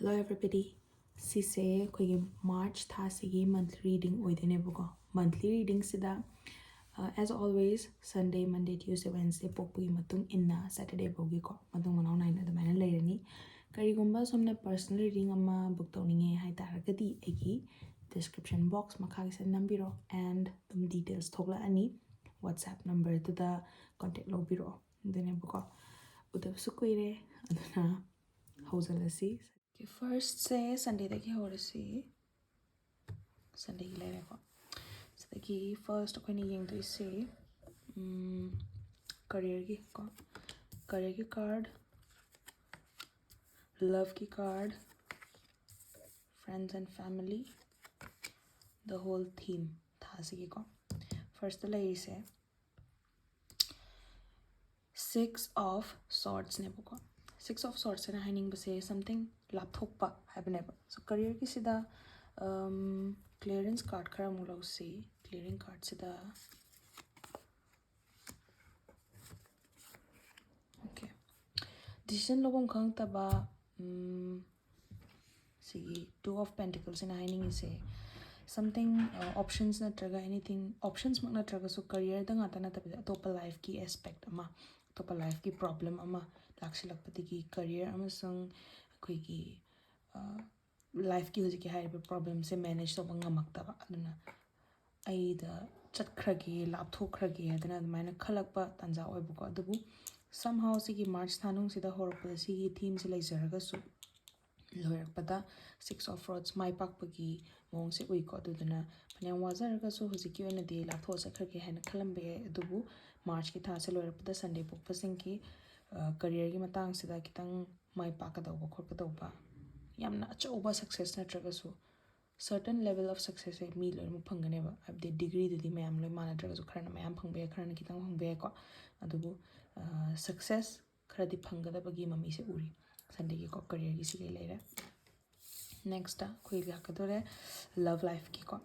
Hello everybody. Sise akhoi March tha sigi monthly reading oidenebako. Monthly reading sida as always Sunday, Monday, Tuesday, Wednesday pokpui matung inna Saturday bogi ko matung manau naina adamana leirani. Karigumba somna personal reading amma book tawninge hai taragadi egi description box makhagi se nambiro and tum details thogla ani WhatsApp number to the contact lobiro denebako. Udabsu kuire aduna hausalasi. First say Sunday dagi horasi Sunday gi lere ko sadagi first akhoni yeng to ise career ki card, love ki card, friends and family, the whole theme tha sigi ko first la ise 6 of swords ne ko 6 of swords na hining base something lapthokpa habeneba. So career ki sida clearance card khara mu lo se clearing card sida okay decision lobong khang taba see 2 of pentacles in hining is something options natraga anything options mak natraga so career da ngata na tabi atopa life ki aspect ama atopa life ki problem ama laksilakpati ki career amasang akhoi ki life ki hojiki haiba problem se manage to ngamakta aduna aida chatkrage lapthokrage adana admaina khalakpa tanja oibuko adubu somehow sigi March thanung sida horpa sigi theme se laijaraga su loirakpada 6 of rods mai pakpagi mong se uiko aduna phanyam wazaraga su hojiki oina de laptho sakhrage haina khalambe adubu March ki tha se loirakpada Sunday pokpa singki career gi matang sida kitang mai pakadawba khorkadawba yamna achauba success natraga su certain level of success e mi loimu phanganeba abde degree dudi mayam loi manadraga su kharana mayam phangbe kharana kitang phangbe ko adubu success kharadi phangadabagi mami se uri Sunday ki ko career gi sige leira. Next khoi ga kadore love life ki ko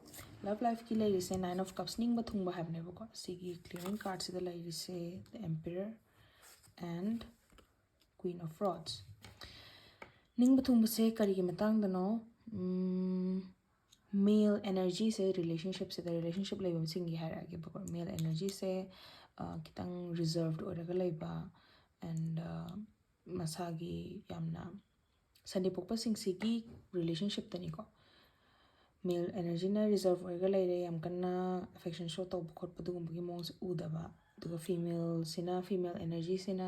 love life ki leiri se 9 of cups ning ba thungba habne ba ko sigi clearing card se da leiri se the emperor and queen of rods ning ba thungba se kari gi matang dano male energy se relationship se the relationship leibam singi harage ba male energy se kitang reserved oraga leiba and masagi yamna Sunday pokpa singsi relationship tani ko male energy na reserve oraga leire yam kanna affection show to khot padugum gi mong se udaba duga female energy sina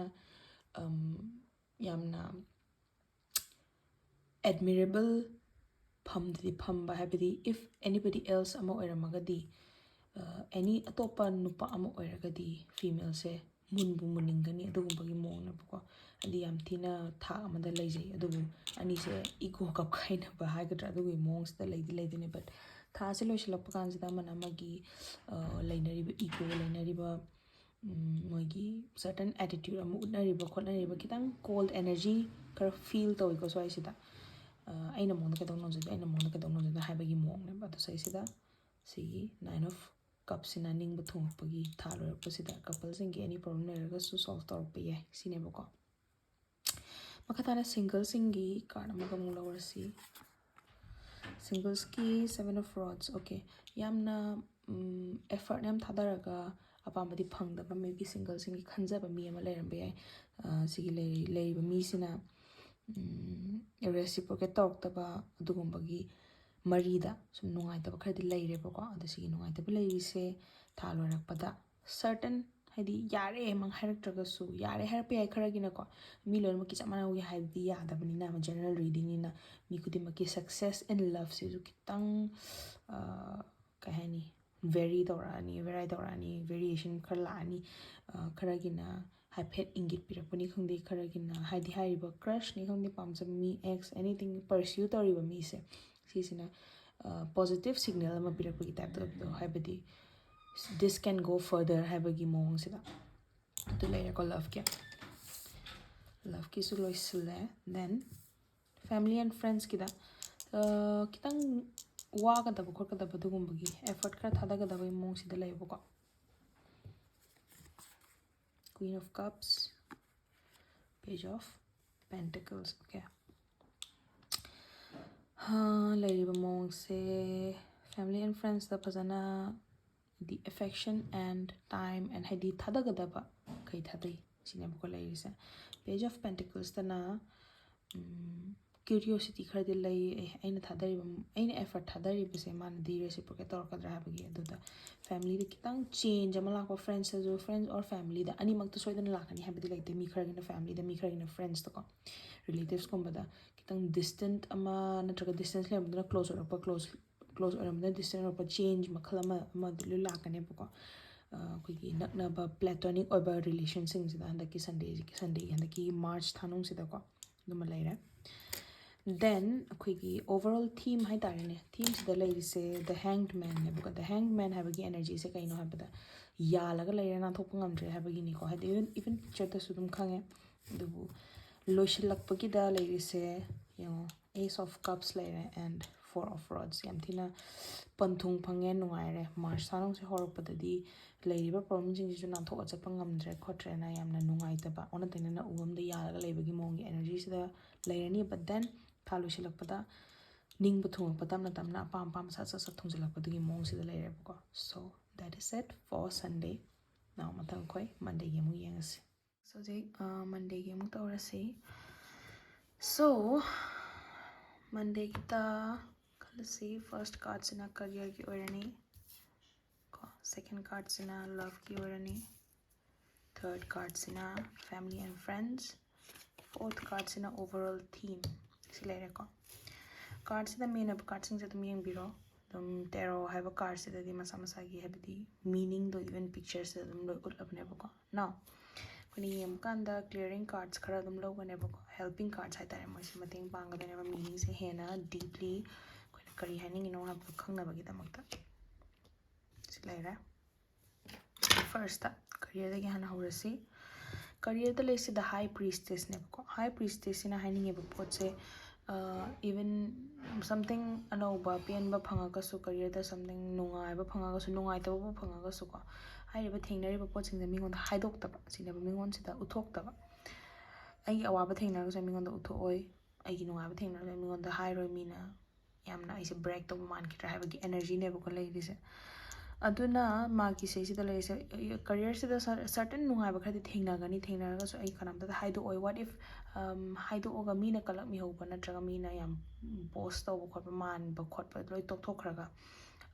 yamna admirable phamba habidi if anybody else ama oiramagadi any atopa nupa ama oiragadi female se munbu muningani adugumba gi mong na ko adi yam thina tha amada leijai adubu ani se ego kap khaina ba hagadra adugu mongs da leidine but tha se loisilappa kansida mana magi leinariba ego leinariba moigi certain attitude amu unariba khotnariba kitang cold energy kar feel tawiko so aisida aina mongda kadong nonjada aina mongda kadong nonjada haibagi mong ne ba to sai sida sigi 9 of cups ina ningba thongpagi tha loirakpa sida couple singi any problem leraga su solve tawrpa yai sine ba ko makatana single singi card amaga mung lawarasi singles ki 7 of rods okay yamna effort yam thadaraga apambadi phangdaba maybe single singi khanjaba mi ama leirambe yai sigi leiba mi sina reciprocate tawrtaba adugumbagi marida sum nungaitaba khardi leireba ko adu sigi nungaitaba leirise tha loirakpada certain haidi yare mang haraktraga su yare harpe ai kharagina ko mi loirma ki chamana wi haidi yadabani na general reading ni na mi kudima ki success in love se ju kitang kahani very dorani variation kharla ani kharagina haiphet ingit pirakpani khangde kharagina haidi haiba crush ni khangde pamjab mi ex anything pursue toriba mi se sisina positive signal ama pirakpagi type to haibadi this can go further haibagi mong sida to later ko love ki su loisle then family and friends kida kitang wagadaba khorkadaba dugumbagi effort khara thadagadaba mong sida leibo ko Queen of Cups, Page of Pentacles. Okay. ꯂꯩꯔꯤꯕ ꯃꯑꯣꯡꯁꯦ family and friends ꯗ ꯐꯖꯅ the affection and time and ꯍꯥꯏꯗꯤ ꯊꯥꯗꯒꯗꯕ ꯀꯩ ꯊꯥꯗꯩ ꯁꯤꯅꯦꯕꯀꯣ ꯂꯩꯔꯤꯁꯦ. Page of Pentacles ꯇꯅ curiosity ꯈꯔꯗꯤ ꯂꯩ. ꯑꯩꯅ ꯊꯥꯗꯔꯤꯕ ꯑꯩꯅ effort ꯊꯥꯗꯔꯤꯕꯁꯦ ꯃꯥꯅꯗꯤ reciprocate ꯇꯧꯔꯛꯀꯗ꯭ꯔꯥ ꯍꯥꯏꯕꯒꯤ. ꯑꯗꯨꯗ ꯐꯦꯃꯤꯂꯤꯗ ꯈꯤꯇꯪ change ꯑꯃ ꯂꯥꯛꯄ, ꯐ꯭ꯔꯦꯟꯁꯇꯁꯨ ꯐ꯭ꯔꯦꯟꯁ ꯑꯣꯔ ꯐꯦꯃꯤꯂꯤꯗ ꯑꯅꯤꯃꯛꯇ ꯁꯣꯏꯗꯅ ꯂꯥꯛꯀꯅꯤ ꯍꯥꯏꯕꯗꯤ ꯂꯩꯇꯦ. ꯃꯤ ꯈꯔꯒꯤꯅ ꯐꯦꯃꯤꯂꯤꯗ, ꯃꯤ ꯈꯔꯒꯤꯅ ꯐ꯭ꯔꯦꯟꯁꯇꯀꯣ, ꯔꯤꯂꯦꯇꯤቭꯁꯀꯨꯝꯕꯗ ꯈꯤꯇꯪ ꯗꯤꯁꯇꯦꯟꯠ ꯑꯃ ꯅꯠꯇ꯭ꯔꯒ ꯗꯤꯁꯇꯦꯟꯁ ꯂꯩꯔꯝꯕꯗꯨꯅ ꯀ꯭ꯂꯣꯖ ꯑꯣꯏꯔꯛꯄ, ꯀ꯭ꯂꯣꯖ ꯑꯣꯏꯔꯝꯕꯗꯨꯅ ꯗꯤꯁꯇꯦꯟꯁ ꯑꯣꯏꯔꯛꯄ, ꯆꯦꯟꯖ ꯃꯈꯜ ꯑꯃꯗ ꯂꯣꯏ ꯂꯥꯛꯀꯅꯦꯕꯀꯣ. ꯑꯩꯈꯣꯏꯒꯤ ꯅꯛꯅꯕ ꯄ꯭ꯂꯦꯇꯣꯅꯤꯛ ꯑꯣꯏꯕ ꯔꯤꯂꯦꯁꯟꯁꯤꯡꯁꯤꯗ ꯍꯟꯗꯛꯀꯤ ꯁꯟꯗꯦꯒꯤ ꯍꯟꯗꯛꯀꯤ ꯃꯥꯔꯆ ꯊꯥꯅꯨꯡꯁꯤꯗꯀꯣ ꯑꯗꯨꯃ ꯂꯩꯔꯦ. ꯗꯦꯟ ꯑꯩꯈꯣꯏꯒꯤ ꯑꯣꯚꯔꯑꯣꯜ ꯊꯤꯝ ꯍꯥꯏꯇꯥꯔꯦꯅꯦ. ꯊꯤꯝꯁꯤꯗ ꯂꯩꯔꯤꯁꯦ ꯗ ꯍꯦꯡꯗ ꯃꯦꯟꯅꯦꯕꯀꯣ. ꯗ ꯍꯦꯡꯗ ꯃꯦꯟ ꯍꯥꯏꯕꯒꯤ ꯑꯦꯅꯔꯖꯤꯁꯦ ꯀꯩꯅꯣ ꯍꯥꯏꯕꯗ ꯌꯥꯜꯂꯒ ꯂꯩꯔꯦ, ꯅꯥꯟꯊꯣꯛꯄ ꯉꯝꯗ꯭ꯔꯦ ꯍꯥꯏꯕꯒꯤꯅꯤꯀꯣ. ꯍꯥꯏꯗꯤ ꯏꯚꯟ ꯄꯤꯛꯆꯔꯗꯁꯨ ꯑꯗꯨꯝ ꯈꯪꯉꯦ. ꯑꯗꯨꯕꯨ ꯂꯣꯏꯁꯤꯜꯂꯛꯄꯒꯤꯗ ꯂꯩꯔꯤꯁꯦ ꯌꯦꯡꯉꯣ, ꯑꯦꯁ ꯑꯣꯐ ꯀꯞꯁ ꯂꯩꯔꯦ ꯑꯦꯟড ꯐꯣꯔ ꯑꯣꯐ ꯔꯣꯗꯁ. ꯌꯥꯝ ꯊꯤꯅ ꯄꯟꯊꯨꯡ ꯐꯪꯉꯦ, ꯅꯨꯡꯉꯥꯏꯔꯦ. ꯃꯥꯔꯆ ꯊꯥꯅꯨꯡꯁꯦ ꯍꯧꯔꯛꯄꯗꯗꯤ ꯂꯩꯔꯤꯕ ꯄ꯭ꯔꯣꯕ꯭ꯂꯦꯝꯁꯤꯡꯁꯤꯁꯨ ꯅꯥꯟꯊꯣꯛꯑ ꯆꯠꯄ ꯉꯝꯗ꯭ꯔꯦ ꯈꯣꯠꯇ꯭ꯔꯦꯅ ꯌꯥꯝꯅ ꯅꯨꯡꯉꯥꯏꯇꯕ, ꯑꯣꯟꯅ ꯇꯩꯅꯅ ꯎ ꯑꯃꯗ ꯌꯥꯜꯂꯒ ꯂꯩꯕꯒꯤ ꯃꯑꯣꯡꯒꯤ ꯑꯦꯅꯔꯖꯤꯁꯤꯗ ꯂꯩꯔꯅꯤ. ꯕꯠ ꯗꯦꯟ ꯊꯥ ꯂꯣꯏꯁꯤꯜꯂꯛꯄꯗ ꯅꯤꯡꯕ ꯊꯨꯡꯉꯛꯄ, ꯇꯞꯅ ꯇꯞꯅ ꯑꯄꯥꯝ ꯑꯄꯥꯝꯕ ꯁꯠ ꯊꯨꯡꯖꯤꯜꯂꯛꯄꯗꯨꯒꯤ ꯃꯑꯣꯡꯁꯤꯗ ꯂꯩꯔꯦꯕꯀꯣ. ꯁꯣ ꯗꯦꯠ ꯏꯁ ꯏꯠ ꯐꯣꯔ ꯁꯟꯗꯦ. ꯅꯥꯎ ꯃꯊꯪ ꯑꯩꯈꯣꯏ ꯃꯟꯗꯦꯒꯤ ꯑꯃꯨꯛ ꯌꯦꯡꯉꯁꯤ. ꯍꯧꯖꯤꯛ ꯃꯟꯗꯦꯒꯤ ꯑꯃꯨꯛ ꯇꯧꯔꯁꯤ. ꯁꯣ ꯃꯟꯗꯦꯒꯤꯗ ꯈꯜꯂꯁꯤ. ꯐꯥꯔꯁꯠ ꯀꯥꯔꯠꯁꯤꯅ ꯀꯔꯤꯌꯔꯒꯤ ꯑꯣꯏꯔꯅꯤ ꯀꯣ. ꯁꯦꯀꯦꯟ ꯀꯥꯔꯠꯁꯤꯅ ꯂꯚꯀꯤ ꯑꯣꯏꯔꯅꯤ. ꯊꯔꯠ ꯀꯥꯔꯠꯁꯤꯅ ꯐꯦꯃꯤꯂꯤ ꯑꯦꯟड ꯐ꯭ꯔꯦꯟड्ꯁ. ꯐꯣꯔꯠ ꯀꯥꯔꯠꯁꯤꯅ ꯑꯣꯚꯔꯑꯣꯜ ꯊꯤꯝ. ꯁꯤ ꯂꯩꯔꯦꯀꯣ. ꯀꯥꯔꯠꯁꯤꯗ ꯃꯦꯟ ꯑꯣꯏꯕ ꯀꯥꯔꯠꯁꯤꯡꯁꯦ ꯑꯗꯨꯝ ꯌꯦꯡꯕꯤꯔꯣ. ꯑꯗꯨꯝ ꯇꯦꯔꯣ ꯍꯥꯏꯕ ꯀꯥꯔꯠꯁꯤꯗꯗꯤ ꯃꯁꯥ ꯃꯁꯥꯒꯤ ꯍꯥꯏꯕꯗꯤ ꯃꯤꯅꯤꯡꯗꯣ ꯏꯚꯟ ꯄꯤꯛꯆꯔꯁꯤꯗ ꯑꯗꯨꯝ ꯂꯣꯏ ꯎꯠꯂꯕꯅꯦꯕꯀꯣ. ꯅꯥꯎ ꯑꯩꯈꯣꯏꯅ ꯌꯦꯡꯕ ꯀꯥꯟꯗ ꯀ꯭ꯂꯤꯌꯔꯤꯡ ꯀꯥꯔꯠꯁ ꯈꯔ ꯑꯗꯨꯝ ꯂꯧꯒꯅꯦꯕꯀꯣ. ꯍꯦꯜꯄꯤꯡ ꯀꯥꯔꯠꯁ ꯍꯥꯏꯇꯥꯔꯦ. ꯃꯣꯏꯁꯦ ꯃꯇꯦꯡ ꯄꯥꯡꯒꯗꯣꯏꯅꯦꯕ ꯃꯤꯅꯤꯡꯁꯦ ꯍꯦꯟꯅ ꯗꯤꯞꯂꯤ ꯑꯩꯈꯣꯏꯅ ꯀꯔꯤ ꯍꯥꯏꯅꯤꯡꯉꯤꯅꯣ ꯍꯥꯏꯕꯗꯣ ꯈꯪꯅꯕꯒꯤꯗꯃꯛꯇ. ꯁꯤ ꯂꯩꯔꯦ. ꯐꯥꯔꯁꯇ ꯀꯔꯤꯌꯔꯗꯒꯤ ꯍꯥꯟꯅ ꯍꯧꯔꯁꯤ. ꯀꯔꯤꯌꯔꯗ ꯂꯩꯁꯤꯗ ꯍꯥꯏ ꯄ꯭ꯔꯤꯁꯇꯦꯁꯅꯦꯕꯀꯣ. ꯍꯥꯏ ꯄ꯭ꯔꯤꯁꯇꯦꯁꯁꯤꯅ ꯍꯥꯏꯅꯤꯡꯉꯤꯕ ꯄꯣꯠꯁꯦ ꯏꯚꯟ ꯁꯝꯊꯤꯡ ꯑꯅꯧꯕ ꯄꯦꯟꯕ ꯐꯪꯉꯒꯁꯨ, ꯀꯔꯤꯌꯔꯗ ꯁꯝꯊꯤꯡ ꯅꯨꯡꯉꯥꯏꯕ ꯐꯪꯉꯒꯁꯨ, ꯅꯨꯡꯉꯥꯏꯇꯕꯕꯨ ꯐꯪꯉꯒꯁꯨꯀꯣ, ꯍꯥꯏꯔꯤꯕ ꯊꯦꯡꯅꯔꯤꯕ ꯄꯣꯠꯁꯤꯡꯁꯦ ꯃꯤꯉꯣꯟꯗ ꯍꯥꯏꯗꯣꯛꯇꯕ ꯁꯤꯅꯦꯕ, ꯃꯤꯉꯣꯟꯁꯤꯗ ꯎꯠꯊꯣꯛꯇꯕ. ꯑꯩꯒꯤ ꯑꯋꯥꯕ ꯊꯦꯡꯅꯔꯒꯁꯨ ꯑꯩ ꯃꯤꯉꯣꯟꯗ ꯎꯠꯊꯣꯛꯑꯣꯏ, ꯑꯩꯒꯤ ꯅꯨꯡꯉꯥꯏꯕ ꯊꯦꯡꯅꯔꯒꯁꯨ ꯑꯩ ꯃꯤꯉꯣꯟꯗ ꯍꯥꯏꯔꯣꯏ, ꯃꯤꯅ ꯌꯥꯝꯅ ꯑꯩꯁꯦ ꯕ꯭ꯔꯦꯛ ꯇꯧꯕ ꯃꯥꯟꯈꯤꯗ꯭ꯔꯥ ꯍꯥꯏꯕꯒꯤ ꯑꯦꯅꯔꯖꯤꯅꯦꯕꯀꯣ ꯂꯩꯔꯤꯁꯦ. ꯑꯗꯨꯅ ꯃꯥꯒꯤ ꯁꯤꯁꯤꯗ ꯂꯩꯔꯤꯁꯦ ꯀꯔꯤꯌꯔꯁꯤꯗ ꯁꯔꯇꯟ ꯅꯨꯡꯉꯥꯏꯕ ꯈꯔꯗꯤ ꯊꯦꯡꯅꯒꯅꯤ. ꯊꯦꯡꯅꯔꯒꯁꯨ ꯑꯩ ꯀꯅꯥꯝꯇꯗ ꯍꯥꯏꯗꯣꯛꯑꯣꯏ. ꯋꯥꯠ ꯏꯐ ꯍꯥꯏꯗꯣꯛꯑꯒ ꯃꯤꯅ ꯀꯂꯛꯃꯤꯍꯧꯕ ꯅꯠꯇ꯭ꯔꯒ ꯃꯤꯅ ꯌꯥꯝ ꯕꯣꯁ ꯇꯧꯕ ꯈꯣꯠꯄ ꯃꯥꯟꯕ ꯈꯣꯠꯄ ꯂꯣꯏ ꯇꯣꯛꯊꯣꯛꯈ꯭ꯔꯒ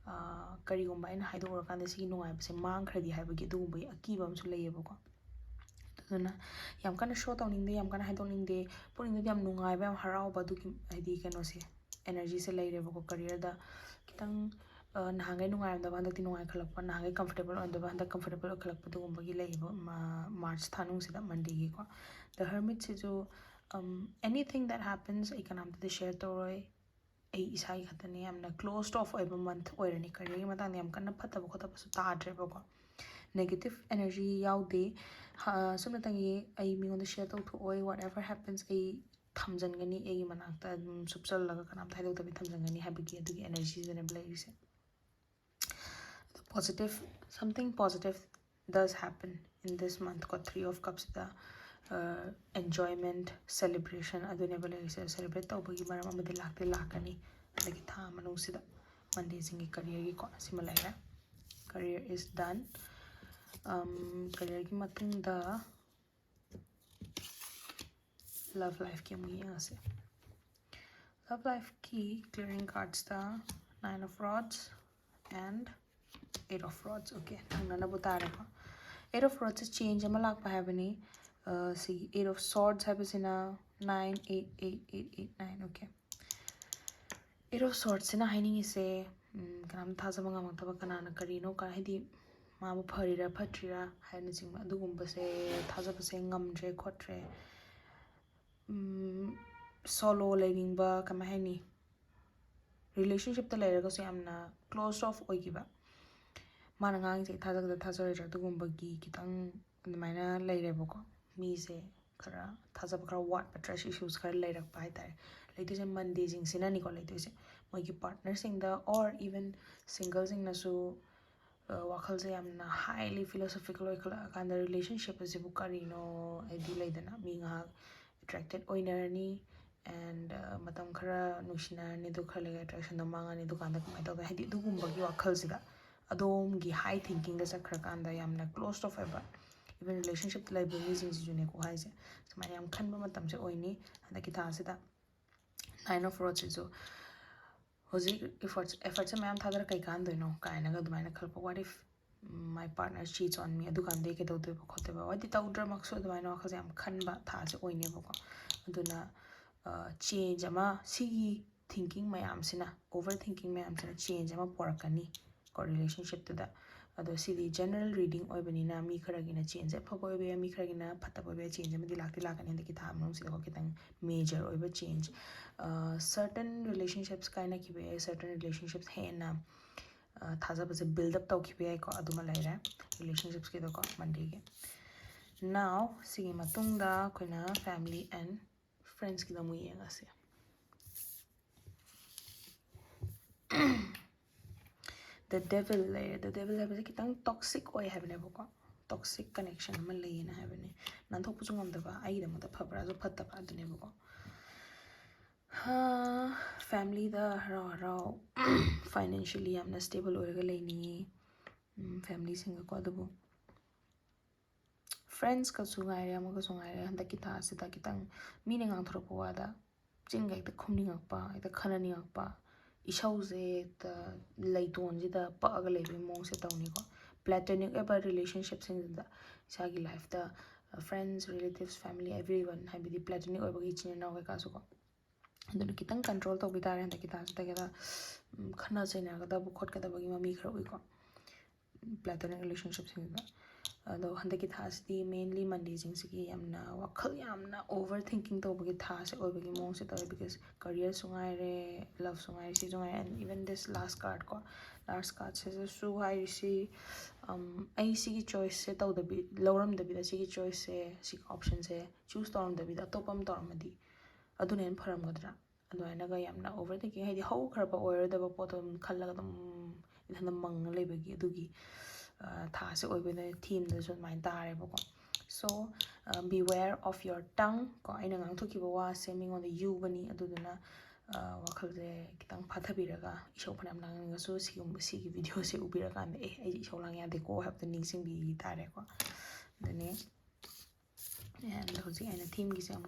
ꯀꯔꯤꯒꯨꯝꯕ ꯑꯩꯅ ꯍꯥꯏꯗꯣꯛꯎꯔꯀꯥꯟꯗ ꯁꯤꯒꯤ ꯅꯨꯡꯉꯥꯏꯕꯁꯦ ꯃꯥꯡꯈ꯭ꯔꯗꯤ ꯍꯥꯏꯕꯒꯤ ꯑꯗꯨꯒꯨꯝꯕꯒꯤ ꯑꯀꯤꯕ ꯑꯃꯁꯨ ꯂꯩꯌꯦꯕꯀꯣ. ꯑꯗꯨꯅ ꯌꯥꯝ ꯀꯟꯅ ꯁꯣ ꯇꯧꯅꯤꯡꯗꯦ, ꯌꯥꯝ ꯀꯟꯅ ꯍꯥꯏꯗꯣꯛꯅꯤꯡꯗꯦ. ꯄꯨꯛꯅꯤꯡꯗꯗꯤ ꯌꯥꯝ ꯅꯨꯡꯉꯥꯏꯕ, ꯌꯥꯝ ꯍꯔꯥꯎꯕ ꯑꯗꯨꯒꯤ ꯍꯥꯏꯗꯤ ꯀꯩꯅꯣꯁꯦ ꯑꯦꯅꯔꯖꯤꯁꯦ ꯂꯩꯔꯦꯕꯀꯣ. ꯀꯔꯤꯌꯔꯗ ꯈꯤꯇꯪ ꯅꯍꯥꯟꯈꯩ ꯅꯨꯡꯉꯥꯏꯔꯝꯗꯕ ꯍꯟꯗꯛꯇꯤ ꯅꯨꯡꯉꯥꯏꯈꯠꯂꯛꯄ, ꯅꯍꯥꯟꯈꯩ ꯀꯝꯐꯣꯔꯇꯦꯕꯜ ꯑꯣꯏꯔꯝꯗꯕ ꯍꯟꯗꯛ ꯀꯝꯐꯣꯔꯇꯦꯕꯜ ꯑꯣꯏꯈꯠꯂꯛꯄ, ꯑꯗꯨꯒꯨꯝꯕꯒꯤ ꯂꯩꯌꯦꯕ ꯃꯥꯔꯆ ꯊꯥꯅꯨꯡꯁꯤꯗ ꯃꯟꯗꯦꯒꯤꯀꯣ. ꯗ ꯍꯔꯃꯤꯠꯁꯤꯁꯨ ꯑꯦꯅꯤꯊꯤꯡ ꯗꯦꯠ ꯍꯦꯄꯟꯁ ꯑꯩ ꯀꯅꯥꯝꯇꯗꯤ ꯁꯦꯌꯔ ꯇꯧꯔꯣꯏ, ꯑꯩ ꯏꯁꯥꯒꯤ ꯈꯛꯇꯅꯤ. ꯌꯥꯝꯅ ꯀ꯭ꯂꯣꯖ ꯑꯣꯐ ꯑꯣꯏꯕ ꯃꯟꯊ ꯑꯣꯏꯔꯅꯤ. ꯀꯔꯤꯌꯔꯒꯤ ꯃꯇꯥꯡꯗ ꯌꯥꯝ ꯀꯟꯅ ꯐꯠꯇꯕ ꯈꯣꯠꯇꯕꯁꯨ ꯇꯥꯗ꯭ꯔꯦꯕꯀꯣ. ꯅꯦꯒꯦꯇꯤቭ ꯑꯦꯅꯔꯖꯤ ꯌꯥꯎꯗꯦ. ꯁꯨꯞꯅꯇꯪꯒꯤ ꯑꯩ ꯃꯤꯉꯣꯟꯗ ꯁꯦꯌꯔ ꯇꯧꯊꯣꯛꯑꯣꯏ. ꯋꯥꯠ ꯑꯦꯚꯔ ꯍꯦꯄꯟꯁ ꯑꯩ ꯊꯝꯖꯤꯟꯒꯅꯤ, ꯑꯩꯒꯤ ꯃꯅꯥꯛꯇ ꯑꯗꯨꯝ ꯁꯨꯞꯆꯜꯂꯒ ꯀꯅꯥꯝꯇ ꯍꯥꯏꯗꯣꯛꯇꯕꯤ ꯊꯝꯖꯤꯟꯒꯅꯤ ꯍꯥꯏꯕꯒꯤ ꯑꯗꯨꯒꯤ ꯑꯦꯅꯔꯖꯤꯁꯤꯗꯅꯦꯕ ꯂꯩꯔꯤꯁে. Positive, something positive does happen in this month ko. 3 of cups da enjoyment, celebration aduneba leise. Celebrate tawbagi maram amadi lakani adagi tha manungsida Monday singi career gi ko sima leire. Career is done. Career gi matungda love life ki amu yengase. Love life ki clearing cards da 9 of rods and 8 of rods. Okay, nana butare ko 8 of rods is change ama lakpa habani. See 8 of swords habasina 9 8 8 8 8 9. Okay, 8 of swords sina haining ise kanam thajaba ngamtaba kanana karino ka hidi mabu pharira phatrira haina jingma adugumba se thajaba se ngamdre khotre. Solo learningba kama haini relationship ta leiragasu yamna closed off oigiba mana ngang se thajagda thajorira adugumba gi kitang admaina leirebako mise khara thajaba khara watpa trust issues khara leirakpa haitare leitise Monday jing sina ni ko leitise moigi partner singda or even single sing nasu wakhal se yamna highly philosophical oikala kanda relationship asibu karino id leidana mi nga attracted oinarani and matam khara nushinarani du khara lega attraction do mangani dukanda kamai tawda haidi dugumba gi wakhal sida adom gi high thinking da sakra kanda yamna close to forever even relationship like busy june ko haise samay yam khanba matam se oini handa ki tha sida 9 of rods so hoji efforts mayam thadar kai kan doino kaina ga dumaina khalpa what if my partner cheats on me adukan de ke tawde ba khote ba wadi tawdra makso dumaina wakhal yam khanba tha se oine ba ko aduna change ama sigi thinking mayam sina overthinking mayam sina change ama porakani ko relationship to da ado sidi general reading oibanina mi kharagina change phabo oibe mi kharagina phata oibe change ama dilak lakani de ki tha mong sida ko kitang major oiba change certain relationships kaina ki be certain relationships hena thaza base build up tau ki be ko aduma laira relationships ki do ko mandi ge now sigi matungda koina family and friends ki da mu yenga se the devil है kitang toxic oi habne boko toxic connection ma leina habne nan thok pu chungam da ba ai da ma da phabra jo phatta ba dune boko family da haro financially amna stable oiga leini family singa ko adu friends ka sungai ama ka sungai handa ki tha sida kitang meaning ang thoro po ada chinga ita khumning pa ita khanani pa isauze ta leiton ji da pa aga lebe mong se tawni ko platonic ever relationship sing da sagi life da friends relatives family everyone habi di platonic oiba gi china na ka so ko aduna kitang control to bitare handa ki tha sida ga khana chaina ga da bu khot ka da bagi mami khara oi ko platonic relationship sing da ado handaki thas di mainly Monday jing sigi yamna wakhal yamna overthinking to bagi thas oi bagi mong se to because career sungai re love sungai si sungai and even this last card says su hai si ai sigi choice se to da bi loram da bi da sigi choice se sig option se choose to da bi da topam to amadi adu nen pharam gadra adu aina ga yamna overthinking hai di how khar pa oir da ba potom khallaga dum idhana mang le bagi adugi tha se oibena theme da so mai tare bako so beware of your tongue ko aina ngang thoki ba wa se mingon da you bani aduduna wakhal je kitang phathabiraga isau phanam lang so sigi video se ubira kan e ai isau lang ya de ko have the ningsing bi tare ko dane and hoji aina theme gi se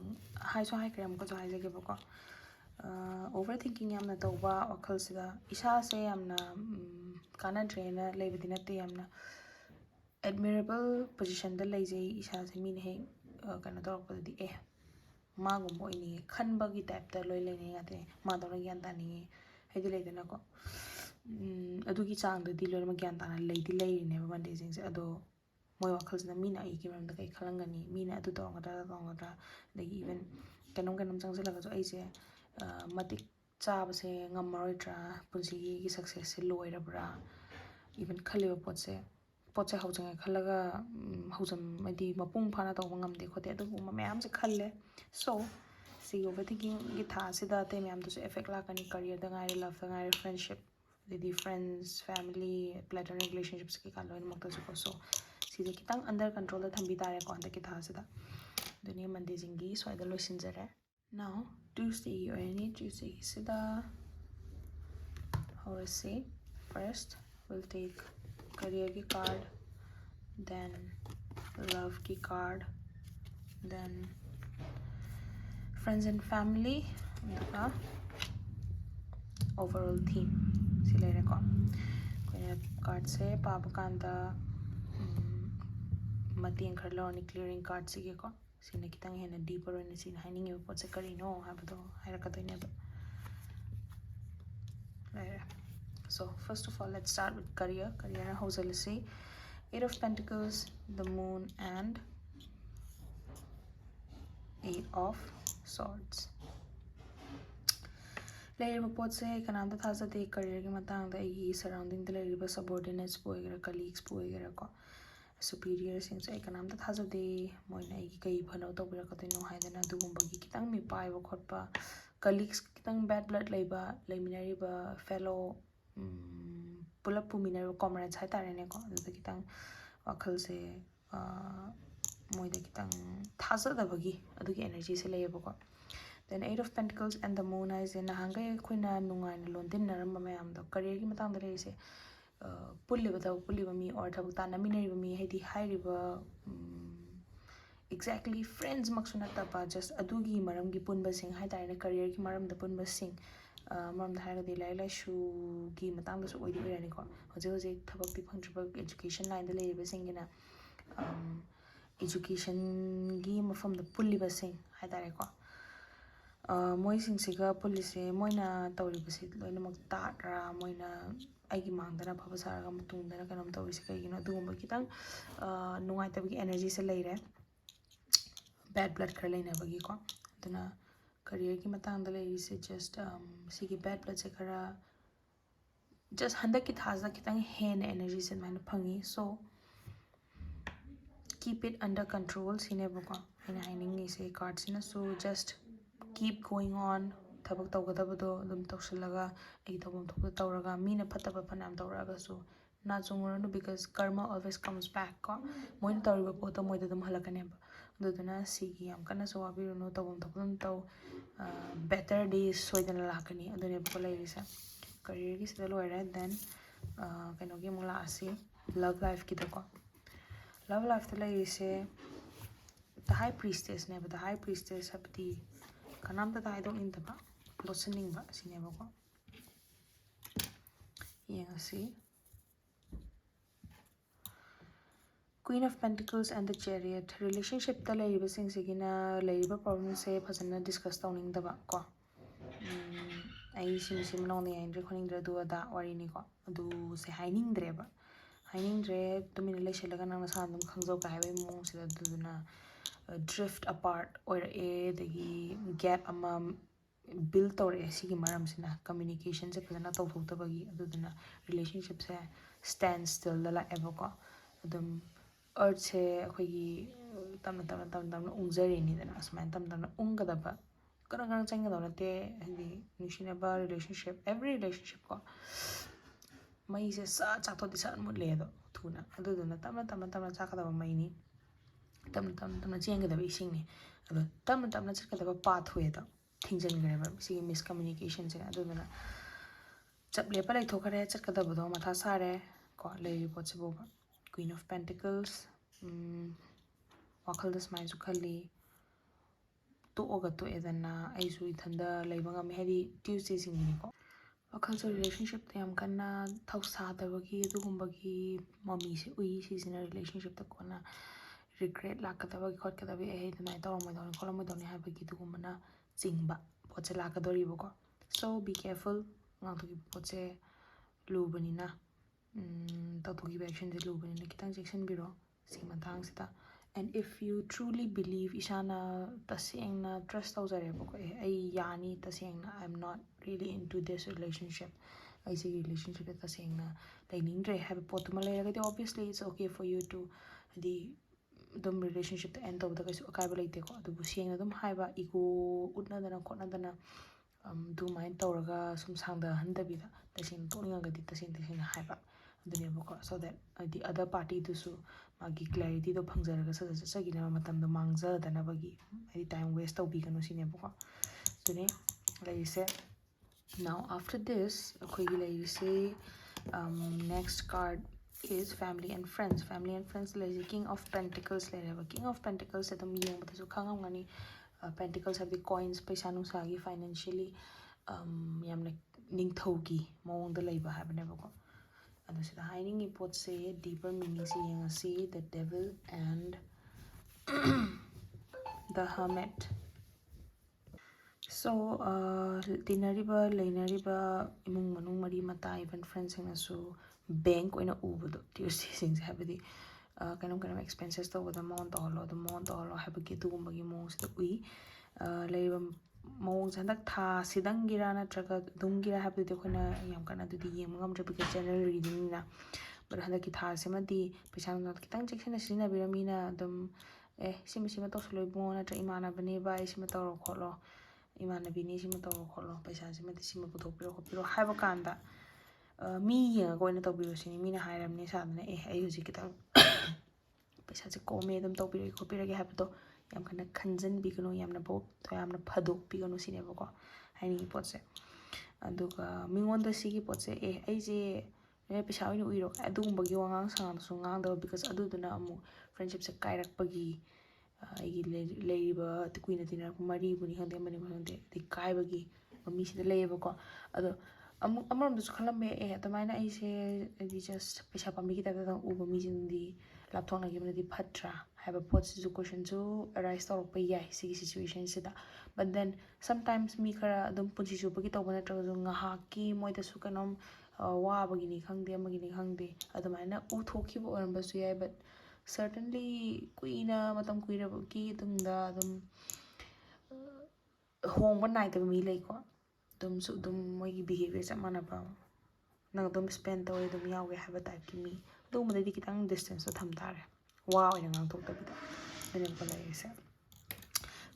hai so hai kram ko so hai jage bako overthinking yamna tawba wakhal sida isa se yamna kana trainer lebidina te yamna admirable position da leijai isa se min he kana dorok pa di magum boy ni khanba gi type da loi leine ya te ma da gyan ta ni hedi leidena ko adu gi chang da di loi ma gyan ta na leidi leine ba bande jing se ado moi wakhal sina mina ai ki ram da kai khalangani mina adu to ngada lagi even kanam chang jala ga jo ai se matik chaba se ngamaroi tra punsi gi success se loirabra even khaliba potse haujang khalaga haujam madi mapung phana taw ngam de khote adu mayam se khalle so si overthinking gi tha sida te mayam to effect la kani career da ngai love da ngai friendship the friends family platonic relationships ki kan loin mak to so si de kitang under control da thambi tare ko anda ki tha sida dunia mande jingi so ida lo sinjare now Tuesday or any Tuesday sida how to say first we'll take career ki card, then love ki card, then friends and family, overall theme sila ko kaya card se papakanta mateng khar ni clearing card sige ko sina kitang hena deeper na sin hining yo pot se karino habdo hairakato do so first of all let's start with career how shall I say 8 of Pentacles, the Moon, and 8 of Swords. Layer pot se kananda thaza de career ki matang da I surrounding the layer subordinates poigera colleagues poigera ko superiors in se kananda thaza de moina I kai phano to bira ka no haidana dugumba gi kitang mi pai ba khotpa colleagues kitang bad blood leiba leiminari ba fellow pulap puminari comrades hai tare ne ko da kitang wakhal se moida kitang thaza da bagi adugi energy se leyeba ko Then 8 of Pentacles and the Moon haise nahangai akhoi nungaina londinaramba mayamdo career gi matangda leise pulliba thab pulliba mi or thab tanaminariba mi haidi hairiba exactly friends maksuna tapa just adugi maramgi punba sing hai tare career gi maram da punba sing maram da haga de lai lai shu gi matang da su oidi irani ko hoje hoje thabak ti phangtriba education line da leiba singina education gi mafam da pulliba sing hai tare ko moi sing siga police moina tawriba si loinamak tatra moina aigi mangdana phaba saraga matungdana kanam tawrisi kaigino adugumba kitang nungai tabagi energy se leire bad blood khara leinabagi ko aduna career ki matang da leiri se just sigi bad blood se khara just handak ki thaza kitang hen energy se maina phangi so keep it under control sineba ko aina haining se card sina so just keep going on thabak tawgadabado dum tawsalaga ai tawbam thokda tawraga mina phataba phanam tawraga so na chunguranu because karma always comes back ko moin tawriba pota moida dum halakaneba aduduna sigi yam kana so wabiruno tawbam thokdum taw better days soidana lakani adune ko lairisa career gi sida loira then kaino gi mula asi love life ki da ko love life ta lairise the high priestess ne the high priestess habdi kanam ta dai dong in da ba losening ba sineba ko yengasi Queen of Pentacles and the Chariot relationship ta laiba sing sigina laiba problem se phasana discuss tawning da ba ko ai sim no ne andre khoning dra du da wari ni ko adu se haining dre ba haining dre tumina leishalaga nang sa dum khangjau ka haibai mong sida duduna drift apart or dagi gap ama build tawre sigi maram sina communication se phasana tawthoktabagi aduduna relationship se stand still la eba ko adum earth se akhoi tamna ungzari ni dana asman tamna unggadaba karang changa dona te hadi nushinaba relationship every relationship ko mai se sa chakto di san mut le do thuna aduduna tamna chakadaba mai ni tamna chengadaba ising ni ado tamna chakadaba pathway da thingjan greba sigi miscommunication se aduduna chaple pa lai thokare chakadaba do matha sare ko leiri pot se boba Queen of Pentacles wakhalda smai su khali to oga to edana ai su ithanda leiba ngam hedi Tuesday singini ko wakhal so relationship te am kana thausa dabagi adugumbagi mami se ui sisina relationship ta kona regret lakadabagi khotkadabi ai dana tawmai dawni kolomai dawni habagi dugumana chingba poche lakadori boko so be careful ngaktogi poche lubanina tawtogi action de lubanina kitang section biro simatang sita and if you truly believe ishana tasengna trust tawjare boko ai yani tasengna I'm not really into this relationship I say relationship tasengna lainingre have potuma leiragadi obviously it's okay for you to the dum relationship to end tawda kaisu akaiba leite ko adubu sengna dum haiba ego utnadana khotnadana du main tawraga sum sangda handabida taseng tokningagadi taseng haiba adunebako so that the other party to magi clarity do phangjaraga sagina matam do mangjadanabagi ai time waste tawbiganu sinebako dune laise now after this akhoi laise next card is family and friends like King of Pentacles King of Pentacles adum yengba su khangam Pentacles have the coins paisa nusagi financially yamna ningthaugi mawongda leiba habanebako ado sida hiding pot say deeper meaning si yengasi the devil and the hermit so dinariba leinariba imung manung mari mata even friends so bank oina ubado Tuesday things habadi kanam expenses to the amount to holo habagi dugumagi mong sida ui leiba mong sandak tha sidangira natraga dumgira habadi khona yam kana dudi yemngam trabika general reading na but handaki tha semadi pesa not kitang section sina biramina dum sima to sloi bo na tra imana bani bai sima to kholo imana bini sima to kholo pesa sima ti sima puthokpiro khopiro haiba kanda mi yenga koina tawbiro sini mina hairamni sadna ai huji kitang pesa se kome dum tawbiro khopiro ge habto ꯌꯥꯝ ꯀꯟꯅ ꯈꯟꯖꯟꯕꯤꯒꯅꯨ, ꯌꯥꯝꯅ ꯐꯥꯗꯣꯛꯄꯤꯒꯅꯨ ꯁꯤꯅꯦꯕꯀꯣ ꯍꯥꯏꯅꯤꯡꯉꯤ ꯄꯣꯠꯁꯦ. ꯑꯗꯨꯒ ꯃꯤꯉꯣꯟꯗ ꯁꯤꯒꯤ ꯄꯣꯠꯁꯦ ꯑꯩꯁꯦ ꯄꯩꯁꯥ ꯑꯣꯏꯅ ꯎꯏꯔꯣ ꯑꯗꯨꯒꯨꯝꯕꯒꯤ ꯋꯥꯉꯥꯡ ꯁꯉꯥꯡꯗꯁꯨ ꯉꯥꯡꯗꯕ, ꯕꯤꯀꯣꯁ ꯑꯗꯨꯗꯨꯅ ꯑꯃꯨꯛ ꯐ꯭ꯔꯦꯟꯁꯤꯞꯁꯦ ꯀꯥꯏꯔꯛꯄꯒꯤ ꯑꯩꯒꯤ ꯂꯩꯔꯤꯕ ꯀꯨꯏꯅ ꯇꯤꯟꯅꯔꯛꯄ ꯃꯔꯤꯕꯨꯅꯤ ꯈꯪꯗꯦ ꯑꯃꯅꯤ ꯈꯪꯗꯦ ꯑꯗꯩ ꯀꯥꯏꯕꯒꯤ ꯃꯃꯤꯁꯤꯗ ꯂꯩꯌꯦꯕꯀꯣ. ꯑꯗꯣ ꯑꯃꯔꯣꯝꯗꯁꯨ ꯈꯜꯂꯝꯕ ꯑꯗꯨꯃꯥꯏꯅ ꯑꯩꯁꯦ ꯍꯥꯏꯗꯤ ꯖꯁ ꯄꯩꯁꯥ ꯄꯥꯝꯕꯤꯒꯤ ꯇꯥꯏꯞꯇ ꯎꯕ ꯃꯤꯁꯤꯡꯗꯤ ꯂꯥꯞꯊꯣꯛꯅꯈꯤꯕꯅꯗꯤ ꯐꯠꯇ꯭ꯔꯥ ꯍꯥꯏꯕ ꯄꯣꯠꯁꯤꯁꯨ ꯀꯣꯏꯁꯟꯁꯨ ꯑꯔꯥꯏꯁ ꯇꯧꯔꯛꯄ ꯌꯥꯏ ꯁꯤꯒꯤ ꯁꯤꯆꯨꯋꯦꯁꯟꯁꯤꯗ. ꯕꯠ ꯗꯦꯟ ꯁꯝꯇꯥꯏꯝꯁ ꯃꯤ ꯈꯔ ꯑꯗꯨꯝ ꯄꯨꯟꯁꯤ ꯆꯨꯞꯄꯒꯤ ꯇꯧꯕ ꯅꯠꯇ꯭ꯔꯒꯁꯨ ꯉꯥꯏꯍꯥꯛꯀꯤ ꯃꯣꯏꯗꯁꯨ ꯀꯩꯅꯣꯝ ꯋꯥꯕꯒꯤꯅꯤ ꯈꯪꯗꯦ ꯑꯃꯒꯤꯅꯤ ꯈꯪꯗꯦ ꯑꯗꯨꯃꯥꯏꯅ ꯎꯊꯣꯛꯈꯤꯕ ꯑꯣꯏꯔꯝꯕꯁꯨ ꯌꯥꯏ. ꯕꯠ ꯁꯔꯇꯟꯂꯤ ꯀꯨꯏꯅ ꯃꯇꯝ ꯀꯨꯏꯔꯕꯒꯤ ꯇꯨꯡꯗ ꯑꯗꯨꯝ ꯍꯣꯡꯕ ꯅꯥꯏꯗꯕ ꯃꯤ ꯂꯩꯀꯣ. ꯑꯗꯨꯝ ꯃꯣꯏꯒꯤ ꯕꯤꯍꯦꯕꯤꯌꯔ ꯆꯞ ꯃꯥꯟꯅꯕ ꯅꯪ ꯑꯗꯨꯝ ꯁ꯭ꯄꯦꯟ ꯇꯧꯋꯦ ꯑꯗꯨꯝ ꯌꯥꯎꯒꯦ ꯍꯥꯏꯕ ꯇꯥꯏꯞꯀꯤ ꯃꯤ, ꯑꯗꯨꯒꯨꯝꯕꯗꯩꯗꯤ ꯈꯤꯇꯪ ꯗꯤꯁꯇꯦꯟꯁꯇꯣ ꯊꯝ ꯇꯥꯔꯦ, ꯋꯥ ꯑꯣꯏꯅ ꯉꯥꯡꯊꯣꯛꯇꯕꯤꯗ. ꯑꯗꯨꯅꯦꯕꯀꯣ ꯂꯩꯔꯤꯁꯦ.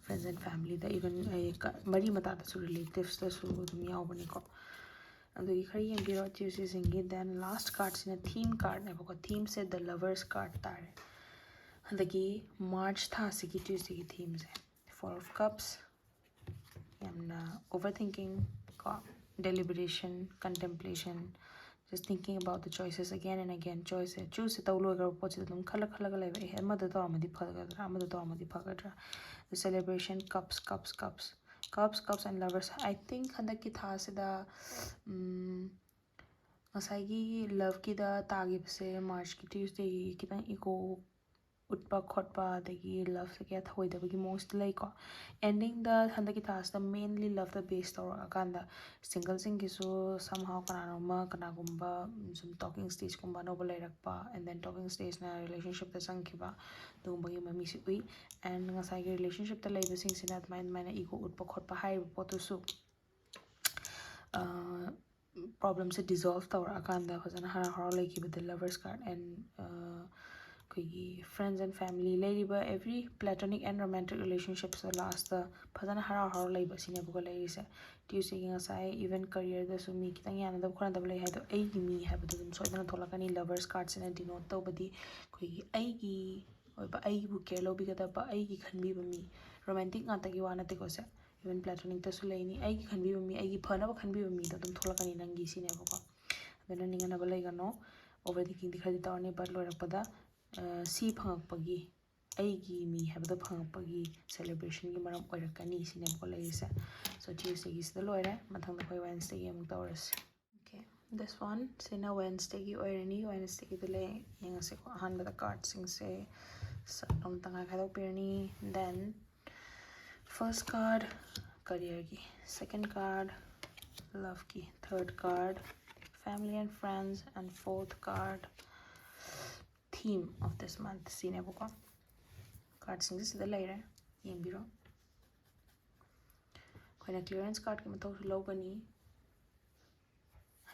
ꯐ꯭ꯔꯦꯟꯁ ꯑꯦꯟ ꯐꯦꯃꯤꯂꯤꯗ, ꯏꯚꯟ ꯃꯔꯤ ꯃꯇꯥꯗꯁꯨ ꯔꯤꯂꯦꯇꯤቭꯁꯇꯁꯨ ꯑꯗꯨꯝ ꯌꯥꯎꯕꯅꯤꯀꯣ. ꯑꯗꯨꯒꯤ ꯈꯔ ꯌꯦꯡꯕꯤꯔꯣ ꯇ꯭ꯌꯨꯁꯗꯦꯁꯤꯡꯒꯤ. ꯗꯦꯟ ꯂꯥꯁ트 ꯀꯥꯔꯠꯁꯤꯅ ꯊꯤꯝ ꯀꯥꯔꯠꯅꯦꯕꯀꯣ. ꯊꯤꯝꯁꯦ ꯗ ꯂꯚꯔꯁ ꯀꯥꯔꯠ ꯇꯥꯔꯦ. ꯍꯟꯗꯛꯀꯤ March ꯊꯥꯁꯤꯒꯤ ꯇ꯭ꯌꯨꯁꯗꯦꯒꯤ ꯊꯤꯝꯁꯦ 4 of Cups, yamna overthinking ko, deliberation, contemplation, just thinking about the choices again and again. Choose tau loigar pot se dum khala leba amada tawamadi phagadra, amada tawamadi phagadra. The celebration, cups and lovers. I think handaki tha sida ngasai love ki da tagibse March ki Tuesday kitang ego utpa khotpa adagi love se kya thoidabagi most like ko. Ending the handaki thasda mainly love the base tawra akanda single singisu somehow kanagumba some talking stage kumba noba lairakpa, and then talking stage na relationship ta sangkiba dumbagi mami si ui. And ngasai gi relationship ta laiba sing sina admaina ego utpa khotpa haiba potusu problems se dissolve tawra akanda fazana hara like with the lovers card. And friends and family leriba every platonic and romantic relationships the last the fazana hara laiba sinebuga lairise. Tuesday ngasai even career da su mi kitang yana da khona da lay haido ai gi mi habadu dum soidana tholakani lovers cards ina denote tawbadi khoi ai gi oiba ai bu care lo bigada ba ai gi khanbi ba mi romantic ngata gi wana te ko se even platonic da su laini ai gi khanbi ba mi ai gi phana ba khanbi ba mi da dum tholakani nangi sinebuga. Adana ningana ba laigano overthinking di khadi tawni but loirakpada si phangakpagi aigi mi habda phangakpagi celebration gi maram oirakani sinebuga laise. So Tuesday gi sida loire mathangda koi Wednesday gi amuk tawrase. Okay, this one sina Wednesday gi oirani. Wednesday gi dile yengase ko ahanba da card sing se satom tanga khadok pirani. Then first card career gi, second card love ki, third card family and friends, and fourth card theme of this month sinebuko. Card sing sida laire yengbiro. Khoina clearance card ki matau logani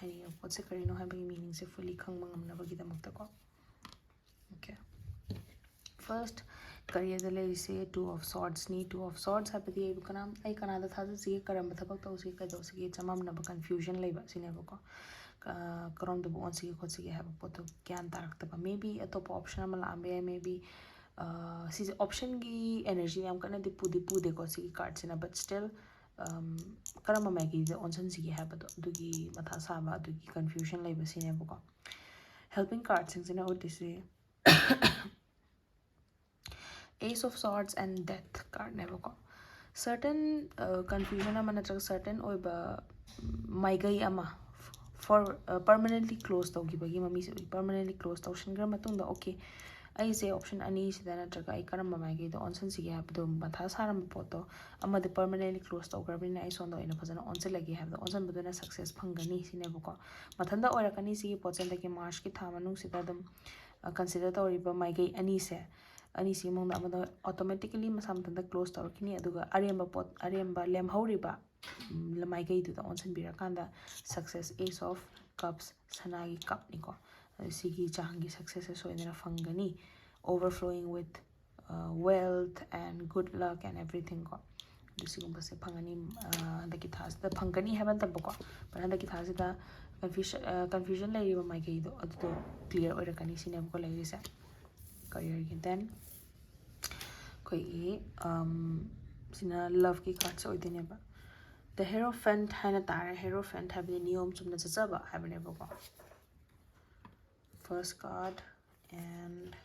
hani pot se karino habagi meaning se fully khangma ngamnabagi damakta ko. Okay, first career da lai se 2 of swords ni. 2 of swords habadi ai kanam ai kanada thaja si karamba thabak tawsi ka dawsi chamam na confusion laiba sinebuko. Karom da on sige khot sige have pot gyan tarakta maybe atop option amala ambe maybe si option gi energy yam kana di pude ko sige card sina. But still karama magi the onsen sige have dugi matha sama dugi confusion laiba sinebuko. Helping cards sina odise Ace of Swords and Death card nebuko. Certain confusion ama natraga certain oiba maigai ama for permanently close tawgibagi mami se permanently close tawshingra matungda okay ai se option ani sida natraga ai karamba maigai do onsen sige habdo matha saram poto ama de permanently close tawgrabina ai sonda ina fazana onsen lagi habdo onsen buduna success phangani sinebuko. Mathanda oirakani sige potsen dagi March ki tha manung sida dum consider tawriba maigai ani se ani si mong da amada automatically masam tanda close tawrkini aduga aremba lemhauriba lamai gai du da onsen birakanda success. Ace of Cups sanagi cup niko sigi changi success so inera fangani overflowing with wealth and good luck and everything ko dusigumba se phangani handaki thas da phangani haban tabko but handaki thas da confusion lai riba mai gai do adu clear oirakani sine ko lai risa career gi. Then Koi sina love ki cards oidine ba. The Hierophant haina tare. Hierophant have the niyom chumna chachaba habane ba ko. First card and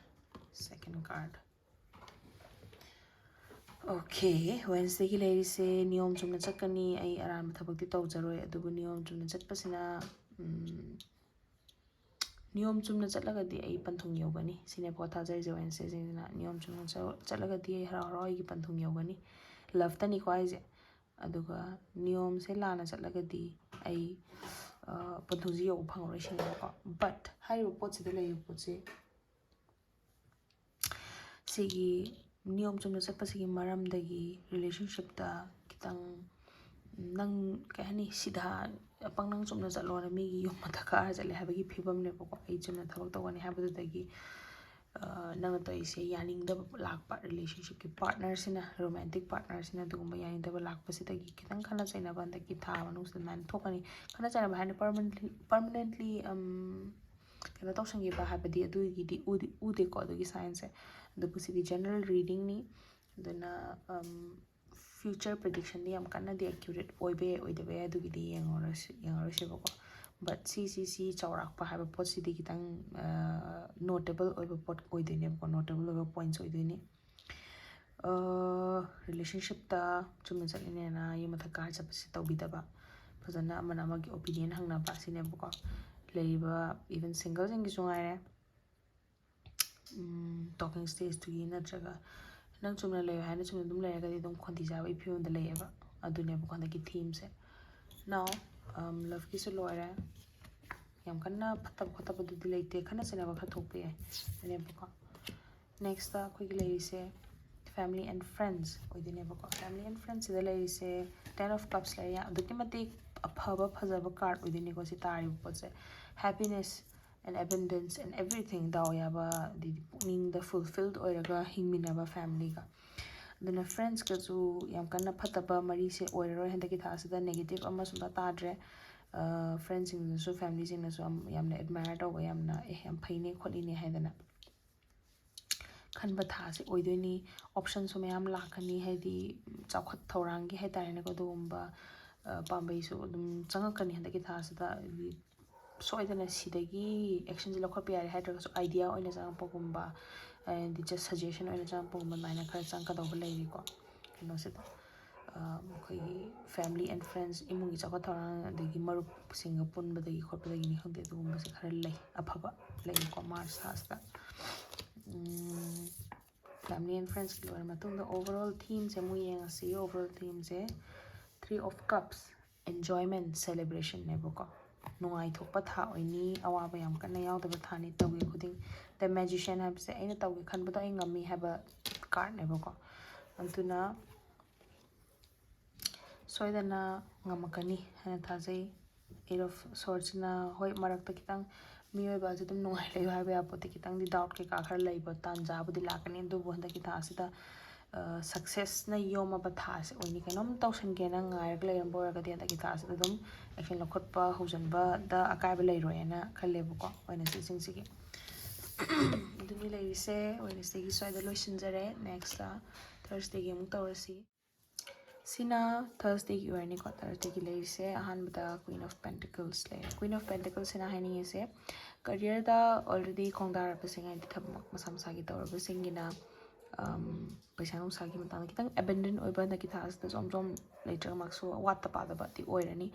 second card. Okay, Wednesday ki lady se niyom chumna chakani ai aram thabak ti tawjaroi adubu niyom chumna chatpasina niyom chumna chatlagadi ai panthung yogani sine po thajai je Wednesday sina niyom chumna chatlagadi ai harau gi panthung yogani love tani ko ai je aduga niyom se lana chatlagadi ai panthung ji yog phangoroi sine ko but hai report se lay report se sigi niyom chumna chatpasigi maramdagi relationship ta kitang nang kahani sidha pangnang chumna chatlo na mi gi yom mathaka chatle habagi phibam ne ko ai chumna thabak tawani habadu dagi nang to ise yaning da lakpa relationship ki partner sina romantic partner sina dugumba yaning da lakpa sidagi kitang khana chaina banda ki tha manung sin man thokani khana chaina ba hani permanently kana tawsangi ba habadi adu gi di ude ko adu gi science adu pusidi general reading ni duna future prediction di am kana di accurate oibe oidabe adu gi di yengorase ba ko but si chawrak pa haba pot si di kitang notable oiba pot oidine ko notable oiba points oidine relationship ta chumna chatline na yema thaka chapsi tawbidaba fazana amana amagi opinion hangna ba sine ba ko leiba even single jing gi sungaire talking stage to gi natraga nang chumna lay haina chumna dum lay ga dum khonti jaba iphim da layeba adune ba khonda ki theme se now love ki so loira yam kanna phatab khatab du leite khana chena ba khathok pe ane ba next ta khoi lay se family and friends oidine ba family and friends se lay se 10 of cups lay ya duki mate aphaba phajaba card oidine ko si tari po se happiness and abundance and everything daw ya ba di pukning the fulfilled oiraga hingmina ba family ga duna friends ka ju yam kanna phataba mari se oiroi handa ki thasida negative ama sunda tadre friends in so family in so yamna admire taw yamna yam phaine kholini haidana khanba tha se oidoni option so mayam lakhani haidi chawkhat thorangi haitare ko dumba pambai so dum changakani handa ki thasida soidana sidagi action jila khop yare haidra so idea oina jang pogumba and just suggestion oina jang pogumba maina khar chang ka daw lai ko no se family and friends imungi chakwa thorang adagi marup singa punbadagi khotbadagi ni khangde dugumba se khara lay aphaba lay ko Mars hasta family and friends ki lor matung the overall theme se mu yang asi overall theme se 3 of cups enjoyment celebration ne boko nungai thokpa tha oini awaba yam kana yawdaba thani tawge khuding the magician habse aina tawge khanbada ai ngami haba card ne boko antuna soidana ngamakani hana thajai 8 of swords na hoi marakta kitang mioi ba jadum nungai lai haba ya pote kitang di doubt ke ka khar lai ba tanja budi lakani du bo handa ki tha asida success na yoma ba tha se oini kanom tawsan ge na ngai rek lai ram bor ga di handa ki tha asida dum action lokhot pa hujan ba da akai ba lai roi na khalle bu ko oina se sing sigi duni lai se oina se gi soida loisinjare next Thursday gi mu tawrasi Sina Thursday ki orni ko Thursday ki lay se ahan bata Queen of Pentacles lay Queen of Pentacles sina hani se career da already kongdar pasing ai thab masam sa ki tawra pasing gina paisa nung sa ki matang kitang abandon oiba na kita as da som later makso wat ta pa da ba ti oirani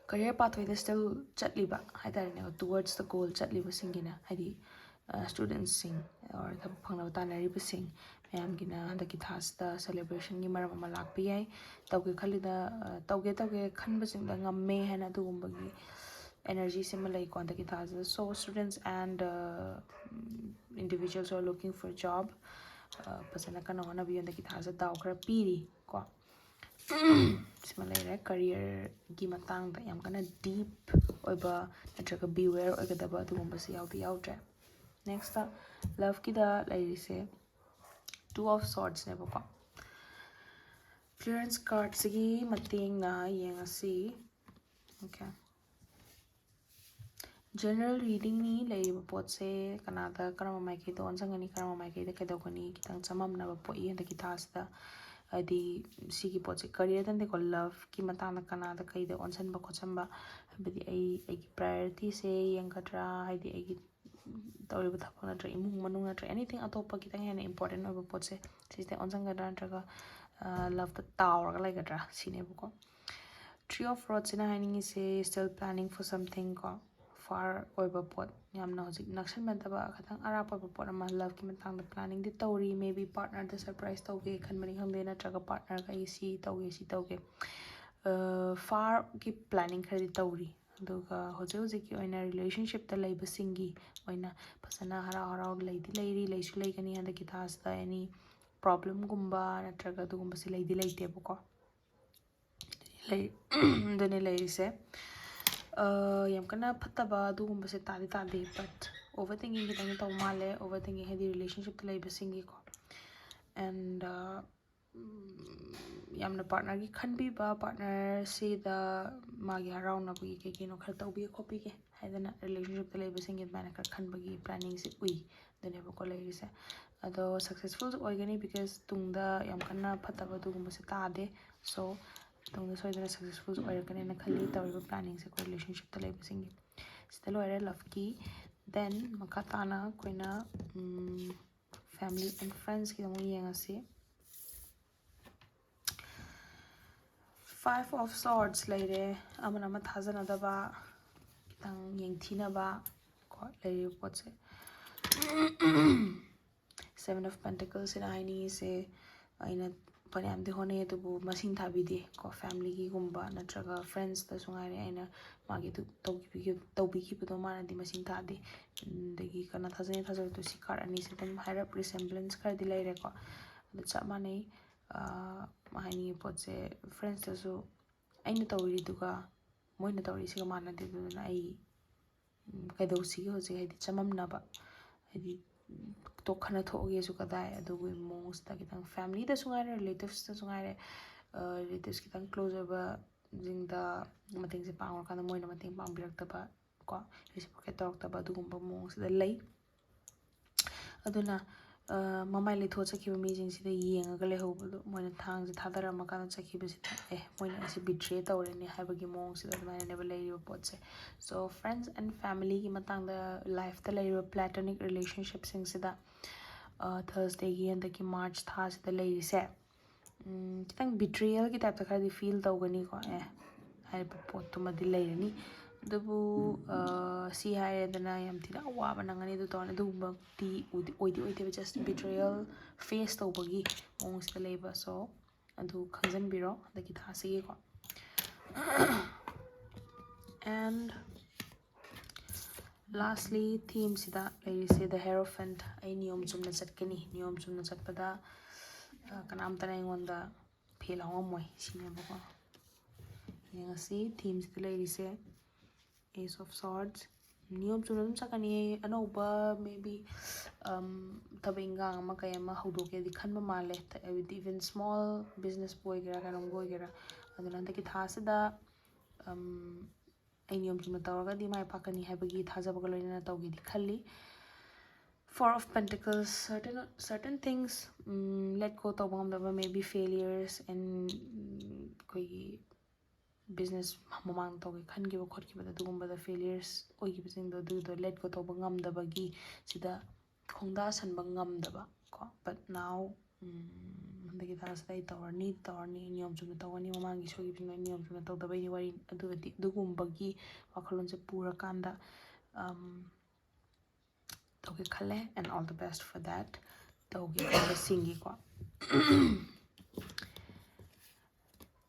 career pathway da still chatliba haidar ne towards the goal chatliba singina hadi students sing or the phangna tanari pasing mayam gina handa ki thasta celebration gi maram ama lakpi ai tawge khalida tawge khanba sing da ngamme hana dugumba gi energy similar ko handa ki thasta so students and individuals who are looking for a job pasana kana hona bi handa ki thasta daw khara piri ko similar career gi matang da yam kana deep oiba natraga beware oigadaba dugumba se yaudi yaudre next love ki da laise 2 of swords ne bako clearance card sigi mating na yang asi okay general reading ni ꯂꯩꯔꯤꯕ ꯄꯣꯠꯁꯦ ꯀꯅꯥꯗ ꯀꯔꯝꯕ ꯃꯥꯏꯀꯩꯗ ꯑꯣꯟꯁꯤꯟꯒꯅꯤ ꯀꯔꯝꯕ ꯃꯥꯏꯀꯩꯗ ꯀꯩꯗꯧꯒꯅꯤ ꯈꯤꯇꯪ ꯆꯃꯝꯅꯕ ꯄꯣꯛꯏ ꯍꯟꯗꯛꯀꯤ ꯊꯥꯁꯤꯗ ꯍꯥꯏꯗꯤ ꯁꯤꯒꯤ ꯄꯣꯠꯁꯦ ꯀꯔꯤꯌꯔꯗꯅꯦꯀꯣ ꯂꯚꯀꯤ ꯃꯇꯥꯡꯗ ꯀꯅꯥꯗ ꯀꯩꯗ ꯑꯣꯟꯁꯤꯟꯕ ꯈꯣꯠꯆꯟꯕ ꯍꯥꯏꯕꯗꯤ ꯑꯩꯒꯤ ꯄ꯭ꯔꯥꯏꯌꯣꯔꯤꯇꯤꯁꯦ ꯌꯦꯡꯒꯗ꯭ꯔꯥ ꯍꯥꯏꯗꯤ ꯑꯩꯒꯤ ꯇꯧꯔꯤꯕ ꯊꯕꯛ ꯅꯠꯇ꯭ꯔꯒ ꯏꯃꯨꯡ ꯃꯅꯨꯡ ꯅꯠꯇ꯭ꯔꯒ ꯑꯦꯅꯤꯊꯤꯡ ꯑꯇꯣꯞꯄ ꯈꯤꯇꯪ ꯍꯦꯟꯅ ꯏꯝꯄꯣꯔꯇꯦꯟ ꯑꯣꯏꯕ ꯄꯣꯠꯁꯦ ꯁꯤꯁꯤꯗ ꯑꯣꯟꯁꯤꯟꯒꯗ꯭ꯔꯥ ꯅꯠꯇ꯭ꯔꯒ ꯂꯚꯇ ꯇꯥꯎꯔꯒ ꯂꯩꯒꯗ꯭ꯔꯥ ꯁꯤꯅꯦꯕꯀோ ꯊ꯭ꯔꯤ ꯑꯣꯐ ꯔꯣꯗꯁꯤꯅ ꯍꯥꯏꯅꯤꯡꯉꯤꯁꯦ ꯁ꯭ꯇꯤꯜ ꯄ꯭ꯂꯥꯅꯤꯡ ꯐꯣꯔ ꯁꯝꯊꯤꯡ ꯀꯣ ꯐꯥꯔ ꯑꯣꯏꯕ ꯄꯣꯠ ꯌꯥꯝꯅ ꯍꯧꯖꯤꯛ ꯅꯛꯁꯟꯅꯗꯕ ꯈꯤꯇꯪ ꯑꯔꯥꯞꯄ ꯑꯣꯏꯕ ꯄꯣꯠ ꯑꯃ ꯂꯚꯀꯤ ꯃꯇꯥꯡꯗ ꯄ꯭ꯂꯥꯅꯤꯡꯗꯤ ꯇꯧꯔꯤ ꯃꯦ ꯕꯤ ꯄꯥꯔꯠꯅꯔꯗ ꯁꯔꯄ꯭ꯔꯥꯏꯖ ꯇꯧꯒꯦ ꯈꯟꯕꯅꯤ ꯈꯪꯗꯦ ꯅꯠꯇ꯭ꯔꯒ ꯄꯥꯔꯠꯅꯔꯒ ꯑꯩ ꯁꯤ ꯇꯧꯒꯦ ꯁꯤ ꯇꯧꯒꯦ ꯐꯥꯔꯒꯤ ꯄ꯭ꯂꯥꯅꯤꯡ ꯈꯔꯗꯤ ꯇꯧꯔꯤ ꯑꯗꯨꯒ ꯍꯧꯖꯤꯛ ꯍꯧꯖꯤꯛꯀꯤ ꯑꯣꯏꯅ ꯔꯤꯂꯦꯁꯟꯁꯤꯞꯇ ꯂꯩꯕꯁꯤꯡꯒꯤ ꯑꯣꯏꯅ ꯐꯖꯅ ꯍꯔꯥꯎ ꯍꯔꯥꯎ ꯂꯩꯗꯤ ꯂꯩꯔꯤ ꯂꯩꯁꯨ ꯂꯩꯒꯅꯤ ꯍꯟꯗꯛꯀꯤ ꯊꯥꯁꯤꯗ ꯑꯦꯅꯤ ꯄ꯭ꯔꯣꯕ꯭ꯂꯦꯝꯒꯨꯝꯕ ꯅꯠꯇ꯭ꯔꯒ ꯑꯗꯨꯒꯨꯝꯕꯁꯦ ꯂꯩꯗꯤ ꯂꯩꯇꯦꯕꯀꯣ ꯑꯗꯨꯅꯦ ꯂꯩꯔꯤꯁꯦ ꯌꯥꯝ ꯀꯟꯅ ꯐꯠꯇꯕ ꯑꯗꯨꯒꯨꯝꯕꯁꯦ ꯇꯥꯗꯤ ꯇꯥꯗꯦ ꯕꯠ ꯑꯣꯚꯔ ꯊꯤꯡꯀꯤꯡ ꯈꯤꯇꯪ ꯇꯧꯕ ꯃꯥꯜꯂꯦ ꯑꯣꯚꯔ ꯊꯤꯡꯀꯤꯡ ꯍꯥꯏꯗꯤ ꯔꯤꯂꯦꯁꯟꯁꯤꯞꯇ ꯂꯩꯕꯁꯤꯡꯒꯤꯀꯣ ꯑꯦꯟ ꯌꯥꯝꯅ ꯄꯥꯔꯠꯅꯔꯒꯤ ꯈꯟꯕꯤꯕ ꯄꯥꯔꯠꯅꯔꯁꯤꯗ ꯃꯥꯒꯤ ꯍꯔꯥꯎꯅꯕꯒꯤ ꯀꯩ ꯀꯩꯅꯣ ꯈꯔ ꯇꯧꯕꯤꯒꯦ ꯈꯣꯠꯄꯤꯒꯦ ꯍꯥꯏꯗꯅ ꯔꯤꯂꯦꯁꯟꯁꯤꯞꯇ ꯂꯩꯕꯁꯤꯡꯒꯤ ꯑꯗꯨꯃꯥꯏꯅ ꯈꯔ ꯈꯟꯕꯒꯤ ꯄ꯭ꯂꯥꯅꯤꯡꯁꯦ ꯎꯏ ꯑꯗꯨꯅꯦꯕꯀꯣ ꯂꯩꯔꯤꯁꯦ ꯑꯗꯣ ꯁꯛꯁꯦꯁꯐꯨꯜꯁꯨ ꯑꯣꯏꯒꯅꯤ ꯕꯤꯀꯁ ꯇꯨꯡꯗ ꯌꯥꯝ ꯀꯟꯅ ꯐꯠꯇꯕ ꯑꯗꯨꯒꯨꯝꯕꯁꯦ ꯇꯥꯗꯦ ꯁꯣ ꯇꯨꯡꯗ ꯁꯣꯏꯗꯅ ꯁꯛꯁꯦꯁꯐꯨꯜ ꯑꯣꯏꯔꯛꯀꯅꯦꯅ ꯈꯜꯂꯤ ꯇꯧꯔꯤꯕ ꯄ꯭ꯂꯥꯅꯤꯡꯁꯦ ꯑꯩꯈꯣꯏ ꯔꯤꯂꯦꯁꯟꯁꯤꯞꯇ ꯂꯩꯕꯁꯤꯡꯒꯤ ꯁꯤꯗ ꯂꯣꯏꯔꯦ ꯂꯚꯀꯤ ꯗꯦꯟ ꯃꯈꯥ ꯇꯥꯅ ꯑꯩꯈꯣꯏꯅ ꯐꯦꯃꯤꯂꯤ ꯑꯦꯟ ꯐ꯭ꯔꯦꯟಡ್ꯁꯀꯤ ꯑꯃꯨꯛ ꯌꯦꯡꯉꯁꯤ ꯐꯥꯏꯚ ꯑꯣꯐ ꯁꯣꯔꯠꯁ ꯂꯩꯔꯦ ꯑꯃꯅ ꯑꯃ ꯊꯥꯖꯅꯗꯕ ꯈꯤꯇꯪ ꯌꯦꯡꯊꯤꯅꯕ ꯀꯣ ꯂꯩꯔꯤꯕ ꯄꯣꯠꯁꯦ ꯁꯦꯚꯦꯟ ꯑꯣꯐ ꯄꯦꯟꯇꯤꯀꯜꯁꯤꯅ ꯍꯥꯏꯅꯤꯡꯉꯤꯁꯦ ꯑꯩꯅ ꯐꯅꯌꯥꯝꯗꯤ ꯍꯣꯠꯅꯩ ꯑꯗꯨꯕꯨ ꯃꯁꯤꯡ ꯊꯥꯕꯤꯗꯦ ꯀꯣ ꯐꯦꯃꯤꯂꯤꯒꯤꯒꯨꯝꯕ ꯅꯠꯇ꯭ꯔꯒ ꯐ꯭ꯔꯦꯟꯁꯇꯁꯨ ꯉꯥꯏꯔꯦ ꯑꯩꯅ ꯃꯥꯒꯤ ꯇꯧꯕꯤꯈꯤꯕꯗꯣ ꯃꯥꯅꯗꯤ ꯃꯁꯤꯡ ꯊꯥꯗꯦ ꯑꯗꯒꯤ ꯀꯅꯥ ꯊꯥꯖꯩ ꯊꯥꯖꯕꯗꯣ ꯁꯤ ꯀꯥꯔꯠ ꯑꯅꯤꯁꯦ ꯑꯗꯨꯝ ꯍꯥꯏꯔꯞ ꯔꯤꯁꯦꯝꯕ꯭ꯂꯦꯟꯁ ꯈꯔꯗꯤ ꯂꯩꯔꯦꯀꯣ ꯑꯗꯨ ꯆꯞ ꯃꯥꯟꯅꯩ ꯍꯥꯏꯅꯤꯡꯉꯤ ꯄꯣꯠꯁꯦ ꯐ꯭ꯔꯦꯟꯁꯇꯁꯨ ꯑꯩꯅ ꯇꯧꯔꯤꯗꯨꯒ ꯃꯣꯏꯅ ꯇꯧꯔꯤꯁꯤꯒ ꯃꯥꯟꯅꯗꯦ ꯑꯗꯨꯗꯨꯅ ꯑꯩ ꯀꯩꯗꯧꯁꯤꯒꯦ ꯍꯧꯖꯤꯛ ꯍꯥꯏꯗꯤ ꯆꯃꯝꯅꯕ ꯍꯥꯏꯗꯤ ꯇꯣꯛꯈꯠꯅ ꯊꯣꯛꯑꯒꯦꯁꯨ ꯀꯗꯥꯏ ꯑꯗꯨꯒꯤ ꯃꯑꯣꯡꯁꯤꯗ ꯈꯤꯇꯪ ꯐꯦꯃꯤꯂꯤꯗꯁꯨ ꯉꯥꯏꯔꯦ ꯔꯤꯂꯦꯇꯤቭꯁꯇꯁꯨ ꯉꯥꯏꯔꯦ ꯔꯤꯂꯦꯇꯤቭꯁ ꯈꯤꯇꯪ ꯀ꯭ꯂꯣꯖ ꯑꯣꯏꯕꯁꯤꯡꯗ ꯃꯇꯦꯡꯁꯦ ꯄꯥꯡꯉꯀꯥꯟꯗ ꯃꯣꯏꯅ ꯃꯇꯦꯡ ꯄꯥꯡꯕꯤꯔꯛꯇꯕ ꯀꯣ ꯔꯦꯁꯤꯄ꯭ꯔꯣꯀꯦꯠ ꯇꯧꯔꯛꯇꯕ ꯑꯗꯨꯒꯨꯝꯕ ꯃꯑꯣꯡꯁꯤꯗ ꯂꯩ ꯑꯗꯨꯅ ꯃꯃꯥꯏ ꯂꯩꯊꯣꯛꯑ ꯆꯠꯈꯤꯕ ꯃꯤꯁꯤꯡꯁꯤꯗ ꯌꯦꯡꯉꯒ ꯂꯩꯍꯧꯕꯗꯣ ꯃꯣꯏꯅ ꯊꯥꯡꯁꯦ ꯊꯥꯗꯔꯝꯃꯀꯥꯟꯗ ꯆꯠꯈꯤꯕꯁꯤꯗ ꯃꯣꯏꯅ ꯑꯩꯁꯦ ꯕꯤꯇ꯭ꯔꯦ ꯇꯧꯔꯦꯅꯦ ꯍꯥꯏꯕꯒꯤ ꯃꯑꯣꯡꯁꯤꯗ ꯑꯗꯨꯃꯥꯏꯅꯅꯦꯕ ꯂꯩꯔꯤꯕ ꯄꯣꯠꯁꯦ ꯁꯣ ꯐ꯭ꯔꯦꯟడ్ꯁ ꯑꯦꯟ ꯐꯦꯃꯤꯂꯤꯒꯤ ꯃꯇꯥꯡꯗ ꯂꯥꯏꯐꯇ ꯂꯩꯔꯤꯕ ꯄ꯭ꯂꯦꯇꯣꯅꯤꯛ ꯔꯤꯂꯦꯁꯟꯁꯤꯞꯁꯤꯡꯁꯤꯗ ꯊꯔꯁꯗꯦꯒꯤ ꯍꯟꯗꯛꯀꯤ ꯃꯥꯔꯆ ꯊꯥꯁꯤꯗ ꯂꯩꯔꯤꯁꯦ ꯈꯤꯇꯪ ꯕꯤꯇ꯭ꯔꯤꯌꯦꯜꯒꯤ ꯇꯥꯏꯞꯇ ꯈꯔꯗꯤ ꯐꯤꯜ ꯇꯧꯒꯅꯤꯀꯣ ꯍꯥꯏꯔꯤꯕ ꯄꯣꯠꯇꯨꯃꯗꯤ ꯂꯩꯔꯅꯤ ꯑꯗꯨꯕꯨ ꯁꯤ ꯍꯥꯏꯔꯦꯗꯅ ꯌꯥꯝ ꯊꯤꯅ ꯑꯋꯥꯕ ꯅꯪꯒꯅꯤ ꯑꯗꯨ ꯇꯧꯔꯅꯤ ꯑꯗꯨꯒꯨꯝꯕꯗꯤ ꯑꯣꯏꯗꯦꯕ ꯖꯁ ꯕꯤꯇ꯭ꯔꯤꯌꯦꯜ ꯐꯦꯁ ꯇꯧꯕꯒꯤ ꯃꯑꯣꯡꯁꯤꯗ ꯂꯩꯕ ꯁꯣ ꯑꯗꯨ ꯈꯪꯖꯟꯕꯤꯔꯣ ꯍꯟꯗꯛꯀꯤ ꯊꯥꯁꯤꯒꯤꯀꯣ ꯑꯦꯟ ꯂꯥꯁꯂꯤ ꯊꯤꯝꯁꯤꯗ ꯂꯩꯔꯤꯁꯦ ꯗ ꯍꯦꯔꯣꯐꯦꯟꯠ ꯑꯩ ꯅꯤꯌꯣꯝ ꯆꯨꯝꯅ ꯆꯠꯀꯅꯤ ꯅꯤꯌꯣꯝ ꯆꯨꯝꯅ ꯆꯠꯄꯗ ꯀꯅꯥꯝꯇꯅ ꯑꯩꯉꯣꯟꯗ ꯐꯦꯜ ꯉꯝꯃꯣꯏ ꯁꯤꯅꯦꯕꯀꯣ ꯌꯦꯡꯉꯁꯤ ꯊꯤꯝꯁꯤꯗ ꯂꯩꯔꯤꯁꯦ ꯑꯦꯁ ꯑꯣꯐ ꯁꯣꯔꯠꯁ ꯅꯤꯌꯣꯝ ꯆꯨꯝꯅ ꯑꯗꯨꯝ ꯆꯠꯀꯅꯤ ꯑꯅꯧꯕ ꯃꯦ ꯕꯤ ꯊꯕꯛ ꯏꯟꯈꯥꯡ ꯑꯃ ꯀꯩ ꯑꯃ ꯍꯧꯗꯣꯛꯀꯦꯗꯤ ꯈꯟꯕ ꯃꯥꯜꯂꯦ ꯍꯥꯏꯕꯗꯤ ꯏꯚꯟ ꯁ꯭ꯃꯣꯜ ꯕꯤꯖꯤꯅꯦꯁꯄꯨ ꯑꯣꯏꯒꯦꯔꯥ ꯀꯩꯅꯣꯝꯕꯨ ꯑꯣꯏꯒꯦꯔꯥ ꯑꯗꯨꯅ ꯍꯟꯗꯛꯀꯤ ꯊꯥꯁꯤꯗ ꯑꯩ ꯅꯤꯌꯣꯝ ꯆꯨꯝꯅ ꯇꯧꯔꯒꯗꯤ ꯃꯥꯏ ꯄꯥꯛꯀꯅꯤ ꯍꯥꯏꯕꯒꯤ ꯊꯥꯖꯕꯒ ꯂꯣꯏꯅꯅ ꯇꯧꯒꯦꯗꯤ ꯈꯜꯂꯤ ꯐꯣꯔ ꯑꯣꯐ ꯄꯦꯟꯇꯤꯀꯜꯁ ꯁꯔꯇꯟ ꯊꯤꯡꯁ ꯂꯦꯠ ꯒꯣ ꯇꯧꯕ ꯉꯝꯗꯕ ꯃꯦ ꯕꯤ ꯐꯦꯂꯤꯌꯔꯁ ꯑꯦꯟ ꯑꯩꯈꯣꯏꯒꯤ ꯕꯤꯖꯤꯅꯦꯁ ꯃꯃꯥꯡ ꯇꯧꯒꯦ ꯈꯟꯈꯤꯕ ꯈꯣꯠꯈꯤꯕꯗ ꯑꯗꯨꯒꯨꯝꯕꯗ ꯐꯦꯂꯤꯌꯔꯁ ꯑꯣꯏꯈꯤꯕꯁꯤꯡꯗꯣ ꯑꯗꯨꯗꯣ ꯂꯦꯠ ꯒꯣ ꯇꯧꯕ ꯉꯝꯗꯕꯒꯤ ꯁꯤꯗ ꯈꯣꯡꯗꯥꯁꯟꯕ ꯉꯝꯗꯕ ꯀꯣ ꯕꯠ ꯅꯥꯎ ꯍꯟꯗꯛꯀꯤ ꯊꯥꯁꯤꯗ ꯑꯩ ꯇꯧꯔꯅꯤ ꯅꯤꯌꯣꯝ ꯆꯨꯝꯅ ꯇꯧꯒꯅꯤ ꯃꯃꯥꯡꯒꯤ ꯁꯣꯏꯈꯤꯕꯁꯤꯡꯗꯣ ꯑꯩ ꯅꯤꯌꯣꯝ ꯆꯨꯝꯅ ꯇꯧꯗꯕꯩꯅꯤ ꯋꯥꯔꯤ ꯑꯗꯨꯒꯗꯤ ꯑꯗꯨꯒꯨꯝꯕꯒꯤ ꯋꯥꯈꯜꯂꯣꯟꯁꯦ ꯄꯨꯔꯀꯥꯟꯗ ꯇꯧꯒꯦ ꯈꯜꯂꯦ and all the base for that ꯇꯧꯒꯦ ꯈꯟꯕꯁꯤꯡꯒꯤꯀꯣ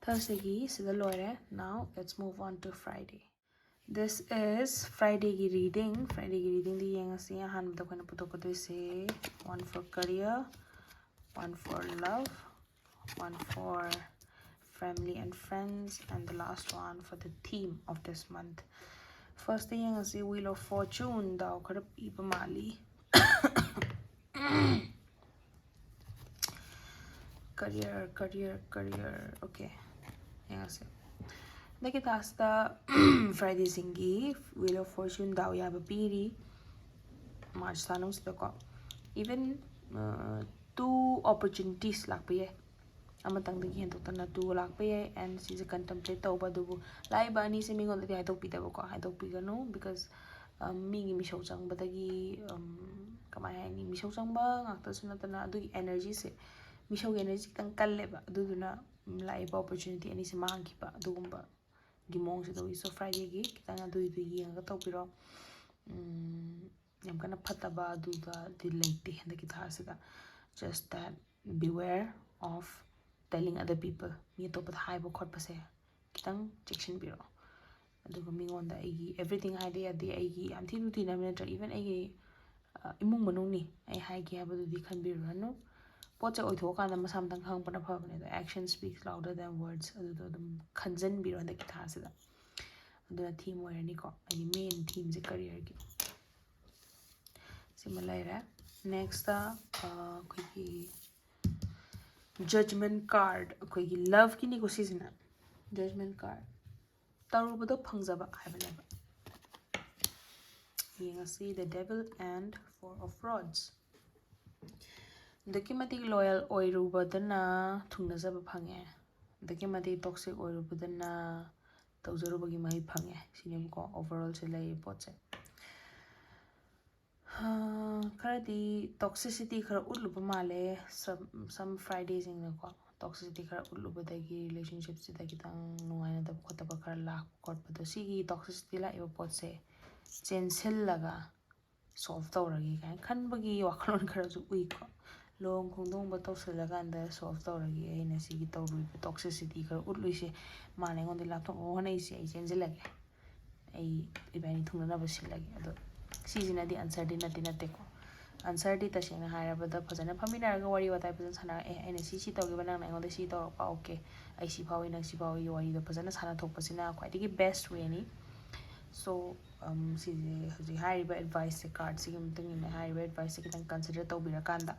ꯊꯔꯁꯗꯦꯒꯤ ꯁꯤꯗ ꯂꯣꯏꯔꯦ now let's move on to Friday this is ꯐ꯭ꯔꯥꯏꯗꯦꯒꯤ ꯔꯤꯗꯤꯡꯗꯤ ꯌꯦꯡꯉꯁꯤ ꯑꯍꯥꯟꯕꯗ ꯑꯩꯈꯣꯏꯅ ꯄꯨꯊꯣꯛꯀꯗꯣꯏꯁꯦ one for career one for love, one for family and friends, and the last one for the theme of this month. First thing is the Wheel of Fortune. Daw khara pipa mali. Career. Okay. Yes. Dagi taasta Friday singi Wheel of Fortune daw yaba piri March tanong sila ko. Even two opportunities lakpa ye. Amatangdagi hentoktana two lakpa ye and sisa contemplate tawba dubu laiba ani se mingon dati haidokpidaba ko haidokpigano because mingi mishaw changbadagi kamay ni mishaw changba ngakta sunatana adugi energy se mishaw energy kitang kalleba aduduna laiba opportunity ani se mangkiba adugumba gimong se dawi so Friday gi kitang adui du yengga tawpiro yam kana phataba aduda di leite handaki thasida just that beware of telling other people mi to but haiba khotpa se kitang chection biro aduga mingonda aigi everything haide ade aigi am thinu tina minatra even aigi imung manung ni ai haigi habadu di khanbiro no poche oitho kana masam tang khang pana phabane the action speaks louder than words aduda dum khanjan biro handaki thasida aduna theme oirani ko ai main theme se career gi similar next koi judgment card koi love ki ni ko sisina judgment card tarubado phangjaba haibaneba yengasi the devil and four of rods dakimati loyal oirubadana thungnajaba phange dakimati toxic oirubadana tawjarubagi mahi phange sinimko overall se lay potse karadi toxicity khara utluba male some Fridays ingko toxicity khara utlubadagi relationship sida kitang nungaina dab khotaba khara lak khotbado sigi toxicity la iba potse chensillaga solve tawragi kai khanbagi wakhalon khara ju uiko long khongdong ba tawsilaganda solve tawragi aina sigi tawrui toxicity khara utluise mane ngonde laptop honai se ai chenjilage ai ibani thungnana basilage ado सीजना दी answer दी नती नते को answer the तसेंग हायरबदा फजना फमिनारगा worry वाताय फजन सना एने सी तौगे बना नांगोदे सी तौरपा okay I सी फावी नंग सी फावी वरी द फजना सना थोपसिना क्वाइटिगी बेस्ट वे नि सो सी हजि हायरिबा एडवाइस से कार्ड सी गमतंग इन हायरिबा एडवाइस से कितंग कंसीडर तौबिरा कांदा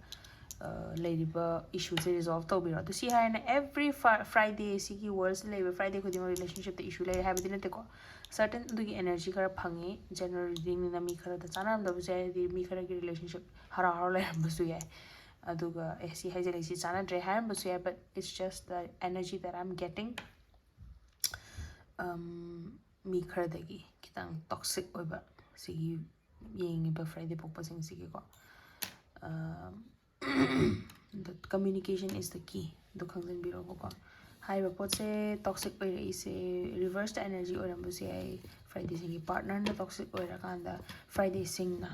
issue se resolve tawbiro to see haina every Friday sigi words lebe Friday khudi relationship the issue lebe habidi nate ko certain dugi energy khara phangi general reading na mi khara da chanam da bujai di mi khara gi relationship hara hara le basu yai aduga si haijale si chana dre haram basu yai but it's just the energy that I'm getting mi khara dagi kitang toxic oiba sigi yengi ba Friday pokpasing sigi ko the communication is the key do khangjan biro ko hai ba pot se toxic oira ise reverse the energy oira bu se ai Friday singi partner na toxic oira kanda Friday sing na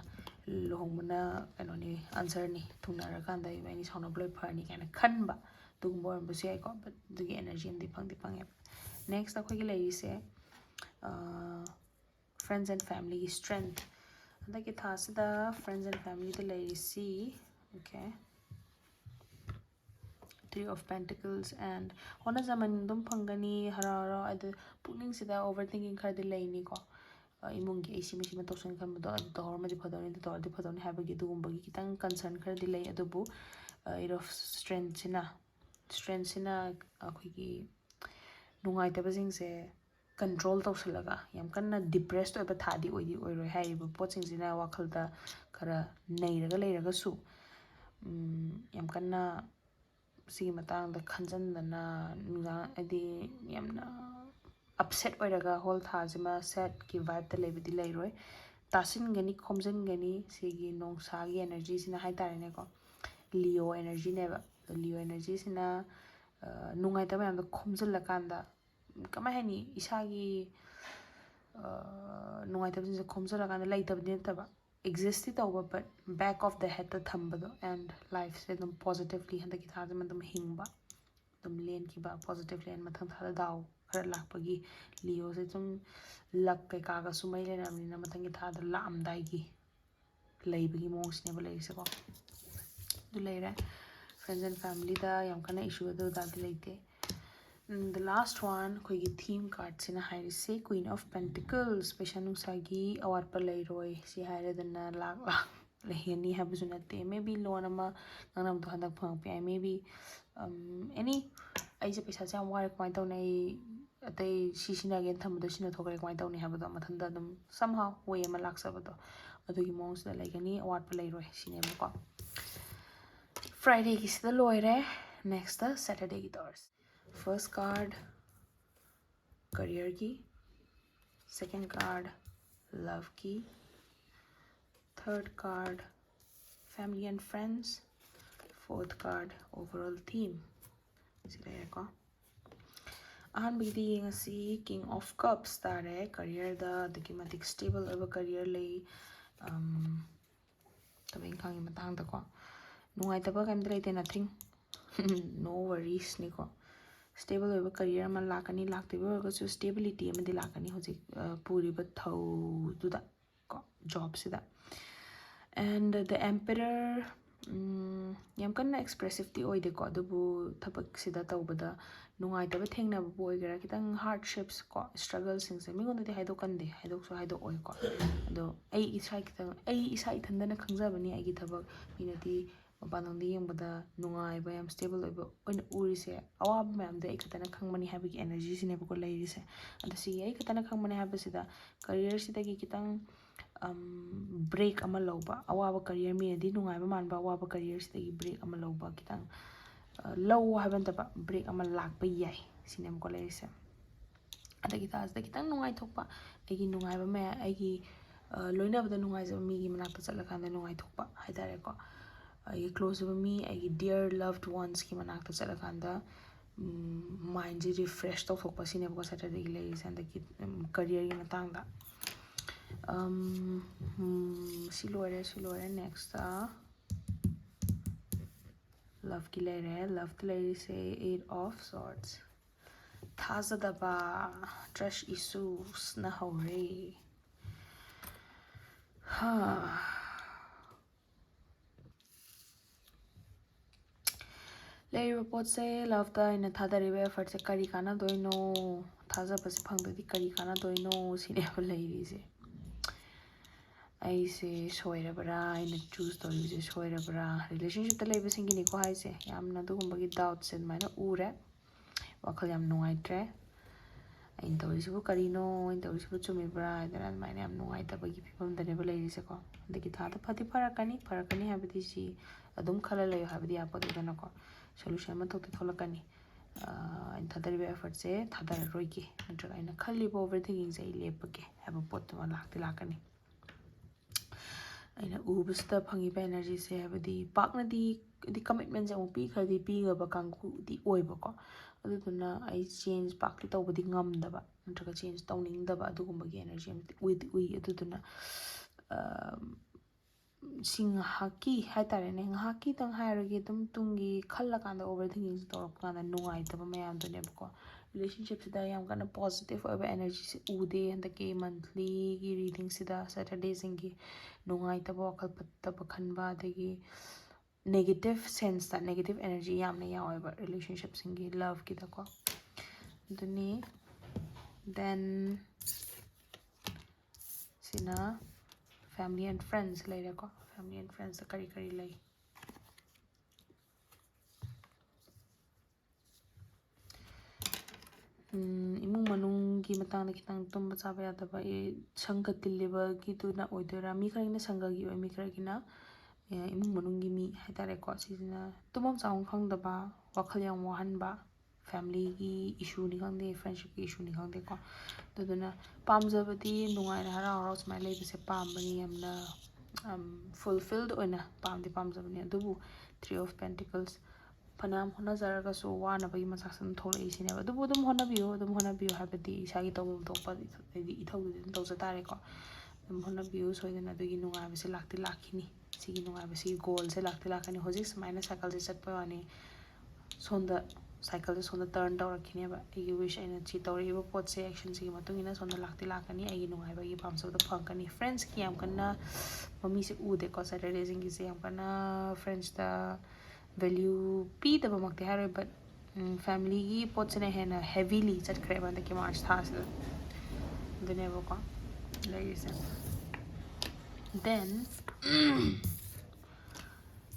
lohongna ano ni answer ni thungna ra kanda i ni sauna bloi phani kana khanba tungbo bu se ai ko but the energy and the pang next akhoi gi lai se friends and family strength the ki thasida friends and family the lai si okay Three of Pentacles and hona zaman dum phangani harara adu pukning sida overthinking khadi laini ko imungi AC machine ma tawsan khan do dor ma di phadoni di phadoni habagi dugumba gi kitang concern khadi lai adubu it of strength sina akhoi gi nungai tabasing se control tawsalaga yam kanna depressed oiba thadi oidi oiroi haiba potsing sina wakhalda khara nairaga leiraga su yam kanna सी मतंग द खंजनदना नुगा अदि यमना upset ओइरगा whole थाजमा set की वाइब त लेबदि लेरोय तासिनगनी खोमजनगनी सिगी नोंसागी एनर्जी सिना हाय तारेने को लियो एनर्जी नेबा लियो एनर्जी सिना नुगाय तबा यम द खोमजल कांदा कमाय हनी इसागी नुगाय तबा सिना खोमजल कांदा लेतबदि तबा exist over but back of the head the thambado and life se dum positively handa ki thada man dum hingba dum len ki ba positively and mathang thada daw khara lakpagi leo se dum lak kai ka ga sumai le namni na mathang ki thada la amdai gi leibagi mong sne ba lei se ko du leira friends and family da yam kana issue do da leite the last one koi gi theme card sina hairi se Queen of Pentacles special sagi awar pa leiroi si haire dana lak lehni habu nate maybe loan ama nanam to handak phang pi maybe any ai je paisa cha war point to nei ꯑꯇꯩ ꯁꯤꯖꯤꯟꯅꯒꯦꯅ ꯊꯝꯕꯗꯣ ꯁꯤꯅ ꯊꯣꯛꯈ꯭ꯔꯦ ꯀꯃꯥꯏꯅ ꯇꯧꯅꯤ ꯍꯥꯏꯕꯗꯣ ꯃꯊꯟꯇ ꯑꯗꯨꯝ somehow way ꯑꯃ ꯂꯥꯛꯆꯕꯗꯣ ꯑꯗꯨꯒꯤ ꯃꯑꯣꯡꯁꯤꯗ ꯂꯩꯒꯅꯤ ꯑꯋꯥꯠꯄ ꯂꯩꯔꯣꯏ ꯁꯤꯅꯦꯕꯀꯣ ꯐ꯭ꯔꯥꯏꯗꯦꯒꯤꯁꯤꯗ ꯂꯣꯏꯔꯦ ꯅꯦꯛꯁꯇ ꯁꯦꯇꯔꯗꯦꯒꯤ ꯇꯧꯔꯁꯤ first ꯀꯥꯔड ꯀꯔꯤꯌꯔꯒꯤ second card love key, third card family and friends, fourth card overall theme. Sireko ahanbigidi yengasi king of cups tare career da matik stable over career lay tabeng khangi matang da ko nungai taba kam dai nothing no worries ni ko stable over career ma lakani lakte ba so stability ma di lakani hojik puri ba thau du da ko job sida and the emperor yam kanna expressive ti oide ko adubu thabak sida tawbada nungai taba thengna bu oigera kitang hardships ko struggles sing se mingon de haidok kan de haidok so haidok oi ko ado ai isai kitang ai isai thandana khangjabani ai gi thabak minati mapanongdi yengbada nungai ba yam stable oiba oina urise awab mayam de ai katana khangmani habiki energy sine bu ko leirise ado si ai katana khangmani habasida career sida gi kitang break ama lauba awaba career mi adi nungai ba manba awaba career sida gi break ama lauba kitang low haban taba break ama lakpa yai sinem ko leirise adagi tasda kitang nungai thokpa aigi nungai ba ma aigi loinabada nungai jaba mi gi manakta chalakanda nungai thokpa haidare ko I close with me, I dear loved ones ki manakta chalakanda mind ji refresh to thokpa sine ko Saturday ladies and the career gi matangda silore next love ki lere love the lady say 8 of swords thazadaba trust issues na hore Layer pot say love the in a thadaribe for the karikana doino thazabas pang the karikana doino cinema ladies. I say soirabra in a true story is soirabra relationship the labor singing equal I say I'm not doing buggy doubts and minor ure wakalam no I tre in the visible carino in the visible to me bride and my name no I taba give people the never ladies ago the guitar the party parakani have this adum color you have the apple solution ma thokti tholakani in thadaribe effort se thadar roigi natraga ina khalli bo overthinking se lepake have a pot ma lakti lakani ina ubasta phangi ba energy se have the pakna di commitment se pi khadi pi ga ba kangku di oiba ko aduna ai change pakti tawbadi ngamdaba natraga change tawningdaba adugumba gi energy with aduna sing haki hai tare ne haki tang hairage dum tungi khalla kanda overthinking torok kana nungai taba mayam to nebko relationship sida yam kana positive over energy se ude and the monthly gi reading sida Saturday singi nungai taba wakal patta khanba degi negative sense that negative energy yam na yaw over relationship singi love ki da ko duni then sina family and friends later ko family and friends the kari lay imung manung gi matang na kitang tumba chaba ya taba e sangha tilliba gi tu na oidora mi kharina sangha gi mi kharina imung manung gi mi haitare ko sina tumam chaung khang daba wakhal yang wahan ba family gi issue ni khang de friendship gi issue ni khang de ko taduna pamjabati nungai na hara hara smai lay se pambani yamna fulfilled oina pamdi pamjabani adubu 3 of pentacles panam hona zaraga so wana bagi masaksan thole isine adubu dum hona biyo habati isagi tawum tokpa di ithau di tawsa tare ko dum hona biyo soidena adugi nungai base lakti lakhini sigi nungai base goal se lakti lakhani hojik smaina cycle se chatpa wani sonda cycle se sonda turn tawrakhine ba igi wish aina chi tawriba pot se action sigi matungina sonda lakti lakhani agi nungai bagi pamsabda phangkani friends ki yam kana mami se ude ko Saturday singi se yam kana friends da value pi daba makte haro but family gi pot se na hena heavily chat kreba da ki march thas the never ko ladies then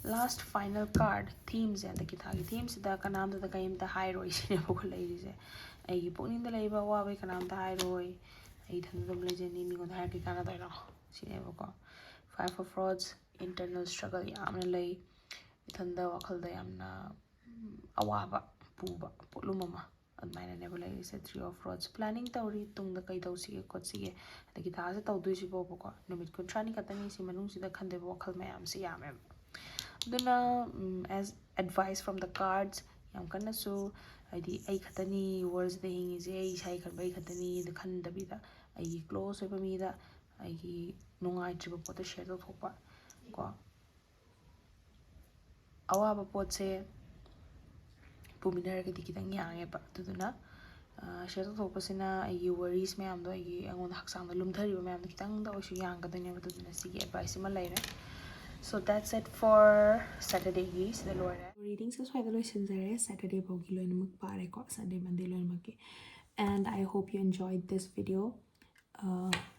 last final card themes and the kitagi themes da kanam da kaim da high roi sine ko ladies ꯑꯩꯒꯤ ꯄꯨꯛꯅꯤꯡꯗ ꯂꯩꯕ ꯑꯋꯥꯕꯩ ꯀꯅꯥꯝꯇ ꯍꯥꯏꯔꯣꯏ ꯑꯩ ꯏꯊꯟꯗ ꯑꯗꯨꯝ ꯂꯩꯖꯅꯤ ꯃꯤꯉꯣꯟꯗ ꯍꯥꯏꯔꯒ ꯀꯥꯟꯅꯗꯣꯏꯔꯣ ꯁꯤꯅꯦꯕꯀꯣ 5 of Rods internal struggle ꯌꯥꯝꯅ ꯂꯩ ꯏꯊꯟꯗ ꯋꯥꯈꯜꯗ ꯌꯥꯝꯅ ꯑꯋꯥꯕ ꯄꯨꯕ ꯄꯣꯠꯂꯨꯝ ꯑꯃ ꯑꯗꯨꯃꯥꯏꯅꯅꯦꯕ ꯂꯩꯔꯤꯁꯦ 3 of Rods ꯄ꯭ꯂꯥꯅꯤꯡ ꯇꯧꯔꯤ ꯇꯨꯡꯗ ꯀꯩ ꯇꯧꯁꯤꯒꯦ ꯈꯣꯠꯁꯤꯒꯦ ꯑꯗꯒꯤ ꯊꯥꯁꯦ ꯇꯧꯗꯣꯏꯁꯤꯕꯣꯕꯀꯣ ꯅꯨꯃꯤꯠ 30ꯅꯤ ꯈꯛꯇꯅꯤ ꯁꯤ ꯃꯅꯨꯡꯁꯤꯗ ꯈꯟꯗꯣꯏꯕ ꯋꯥꯈꯜ ꯃꯌꯥꯝꯁꯤ ꯌꯥꯝꯃꯦꯕ ꯑꯗꯨꯅ ꯑꯦꯁ ꯑꯦꯗꯚꯥꯏꯁ ꯐ꯭ꯔꯣꯝ ꯗ ꯀꯥꯔड्ꯁ ꯌꯥꯝ ꯀꯟꯅꯁꯨ ꯍꯥꯏꯗꯤ ꯑꯩ ꯈꯛꯇꯅꯤ ꯋꯥꯔꯜꯁꯤꯗ ꯍꯤꯡꯉꯤꯁꯦ ꯑꯩ ꯏꯁꯥꯒꯤ ꯈꯟꯕ ꯑꯩ ꯈꯛꯇꯅꯤ ꯈꯟꯗꯕꯤꯗ ꯑꯩꯒꯤ ꯀ꯭ꯂꯣꯁ ꯑꯣꯏꯕ ꯃꯤꯗ ꯑꯩꯒꯤ ꯅꯨꯡꯉꯥꯏꯇ꯭ꯔꯤꯕ ꯄꯣꯠꯇꯣ ꯁꯦꯌꯔ ꯇꯧꯊꯣꯛꯄ ꯀꯣ ꯑꯋꯥꯕ ꯄꯣꯠꯁꯦ ꯄꯨꯃꯤꯟꯅꯔꯒꯗꯤ ꯈꯤꯇꯪ ꯌꯥꯡꯉꯦꯕ ꯑꯗꯨꯗꯨꯅ ꯁꯦꯌꯔ ꯇꯧꯊꯣꯛꯄꯁꯤꯅ ꯑꯩꯒꯤ ꯋꯥꯔꯤꯁ ꯃꯌꯥꯝꯗꯣ ꯑꯩꯉꯣꯟꯗ ꯍꯛꯆꯥꯡꯗ ꯂꯨꯝꯊꯔꯤꯕ ꯃꯌꯥꯝꯗꯣ ꯈꯤꯇꯪꯗ ꯑꯣꯏꯔꯁꯨ ꯌꯥꯡꯒꯗꯣꯏꯅꯦꯕ ꯑꯗꯨꯗꯨꯅ ꯁꯤꯒꯤ ꯑꯦꯗꯚꯥꯏꯁ ꯑꯃ ꯂꯩꯔꯦ ꯁꯣ ꯗꯦꯠꯁ ꯏꯠ ꯐꯣꯔ ꯁꯦꯇꯔꯗꯦꯒꯤ ꯁꯤꯗ ꯂꯣꯏꯔꯦ ꯔꯤꯗꯤꯡꯁꯦ ꯁ꯭ꯋꯥꯏꯗ ꯂꯣꯏꯁꯤꯟꯖꯔꯦ ꯁꯦꯇꯔꯗꯦ ꯐꯥꯎꯒꯤ ꯂꯣꯏꯅꯃꯛ ꯄꯥꯔꯦꯀꯣ ꯁꯟꯗꯦ ꯃꯟꯗꯦ ꯂꯣꯏꯅꯃꯛꯀꯤ and I hope you enjoyed this video.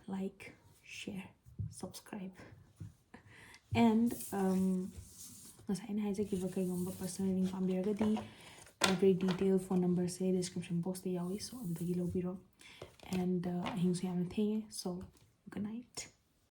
Like, share, subscribe, andꯉꯁꯥꯏ ꯑꯩꯅ ꯍꯥꯏꯖꯈꯤꯕ ꯀꯩꯒꯨꯝꯕ ꯄꯔꯁꯅꯦꯜ ꯔꯤꯗꯤꯡ ꯄꯥꯝꯕꯤꯔꯒꯗꯤ very detailed phone numberꯁꯦ description boxꯇ ꯌꯥꯎꯏ so ꯑꯗꯨꯗꯒꯤ ꯂꯧꯕꯤꯔꯣ and ꯑꯍꯤꯡꯁꯨ ꯌꯥꯝꯅ ꯊꯦꯡꯉꯦ so good night.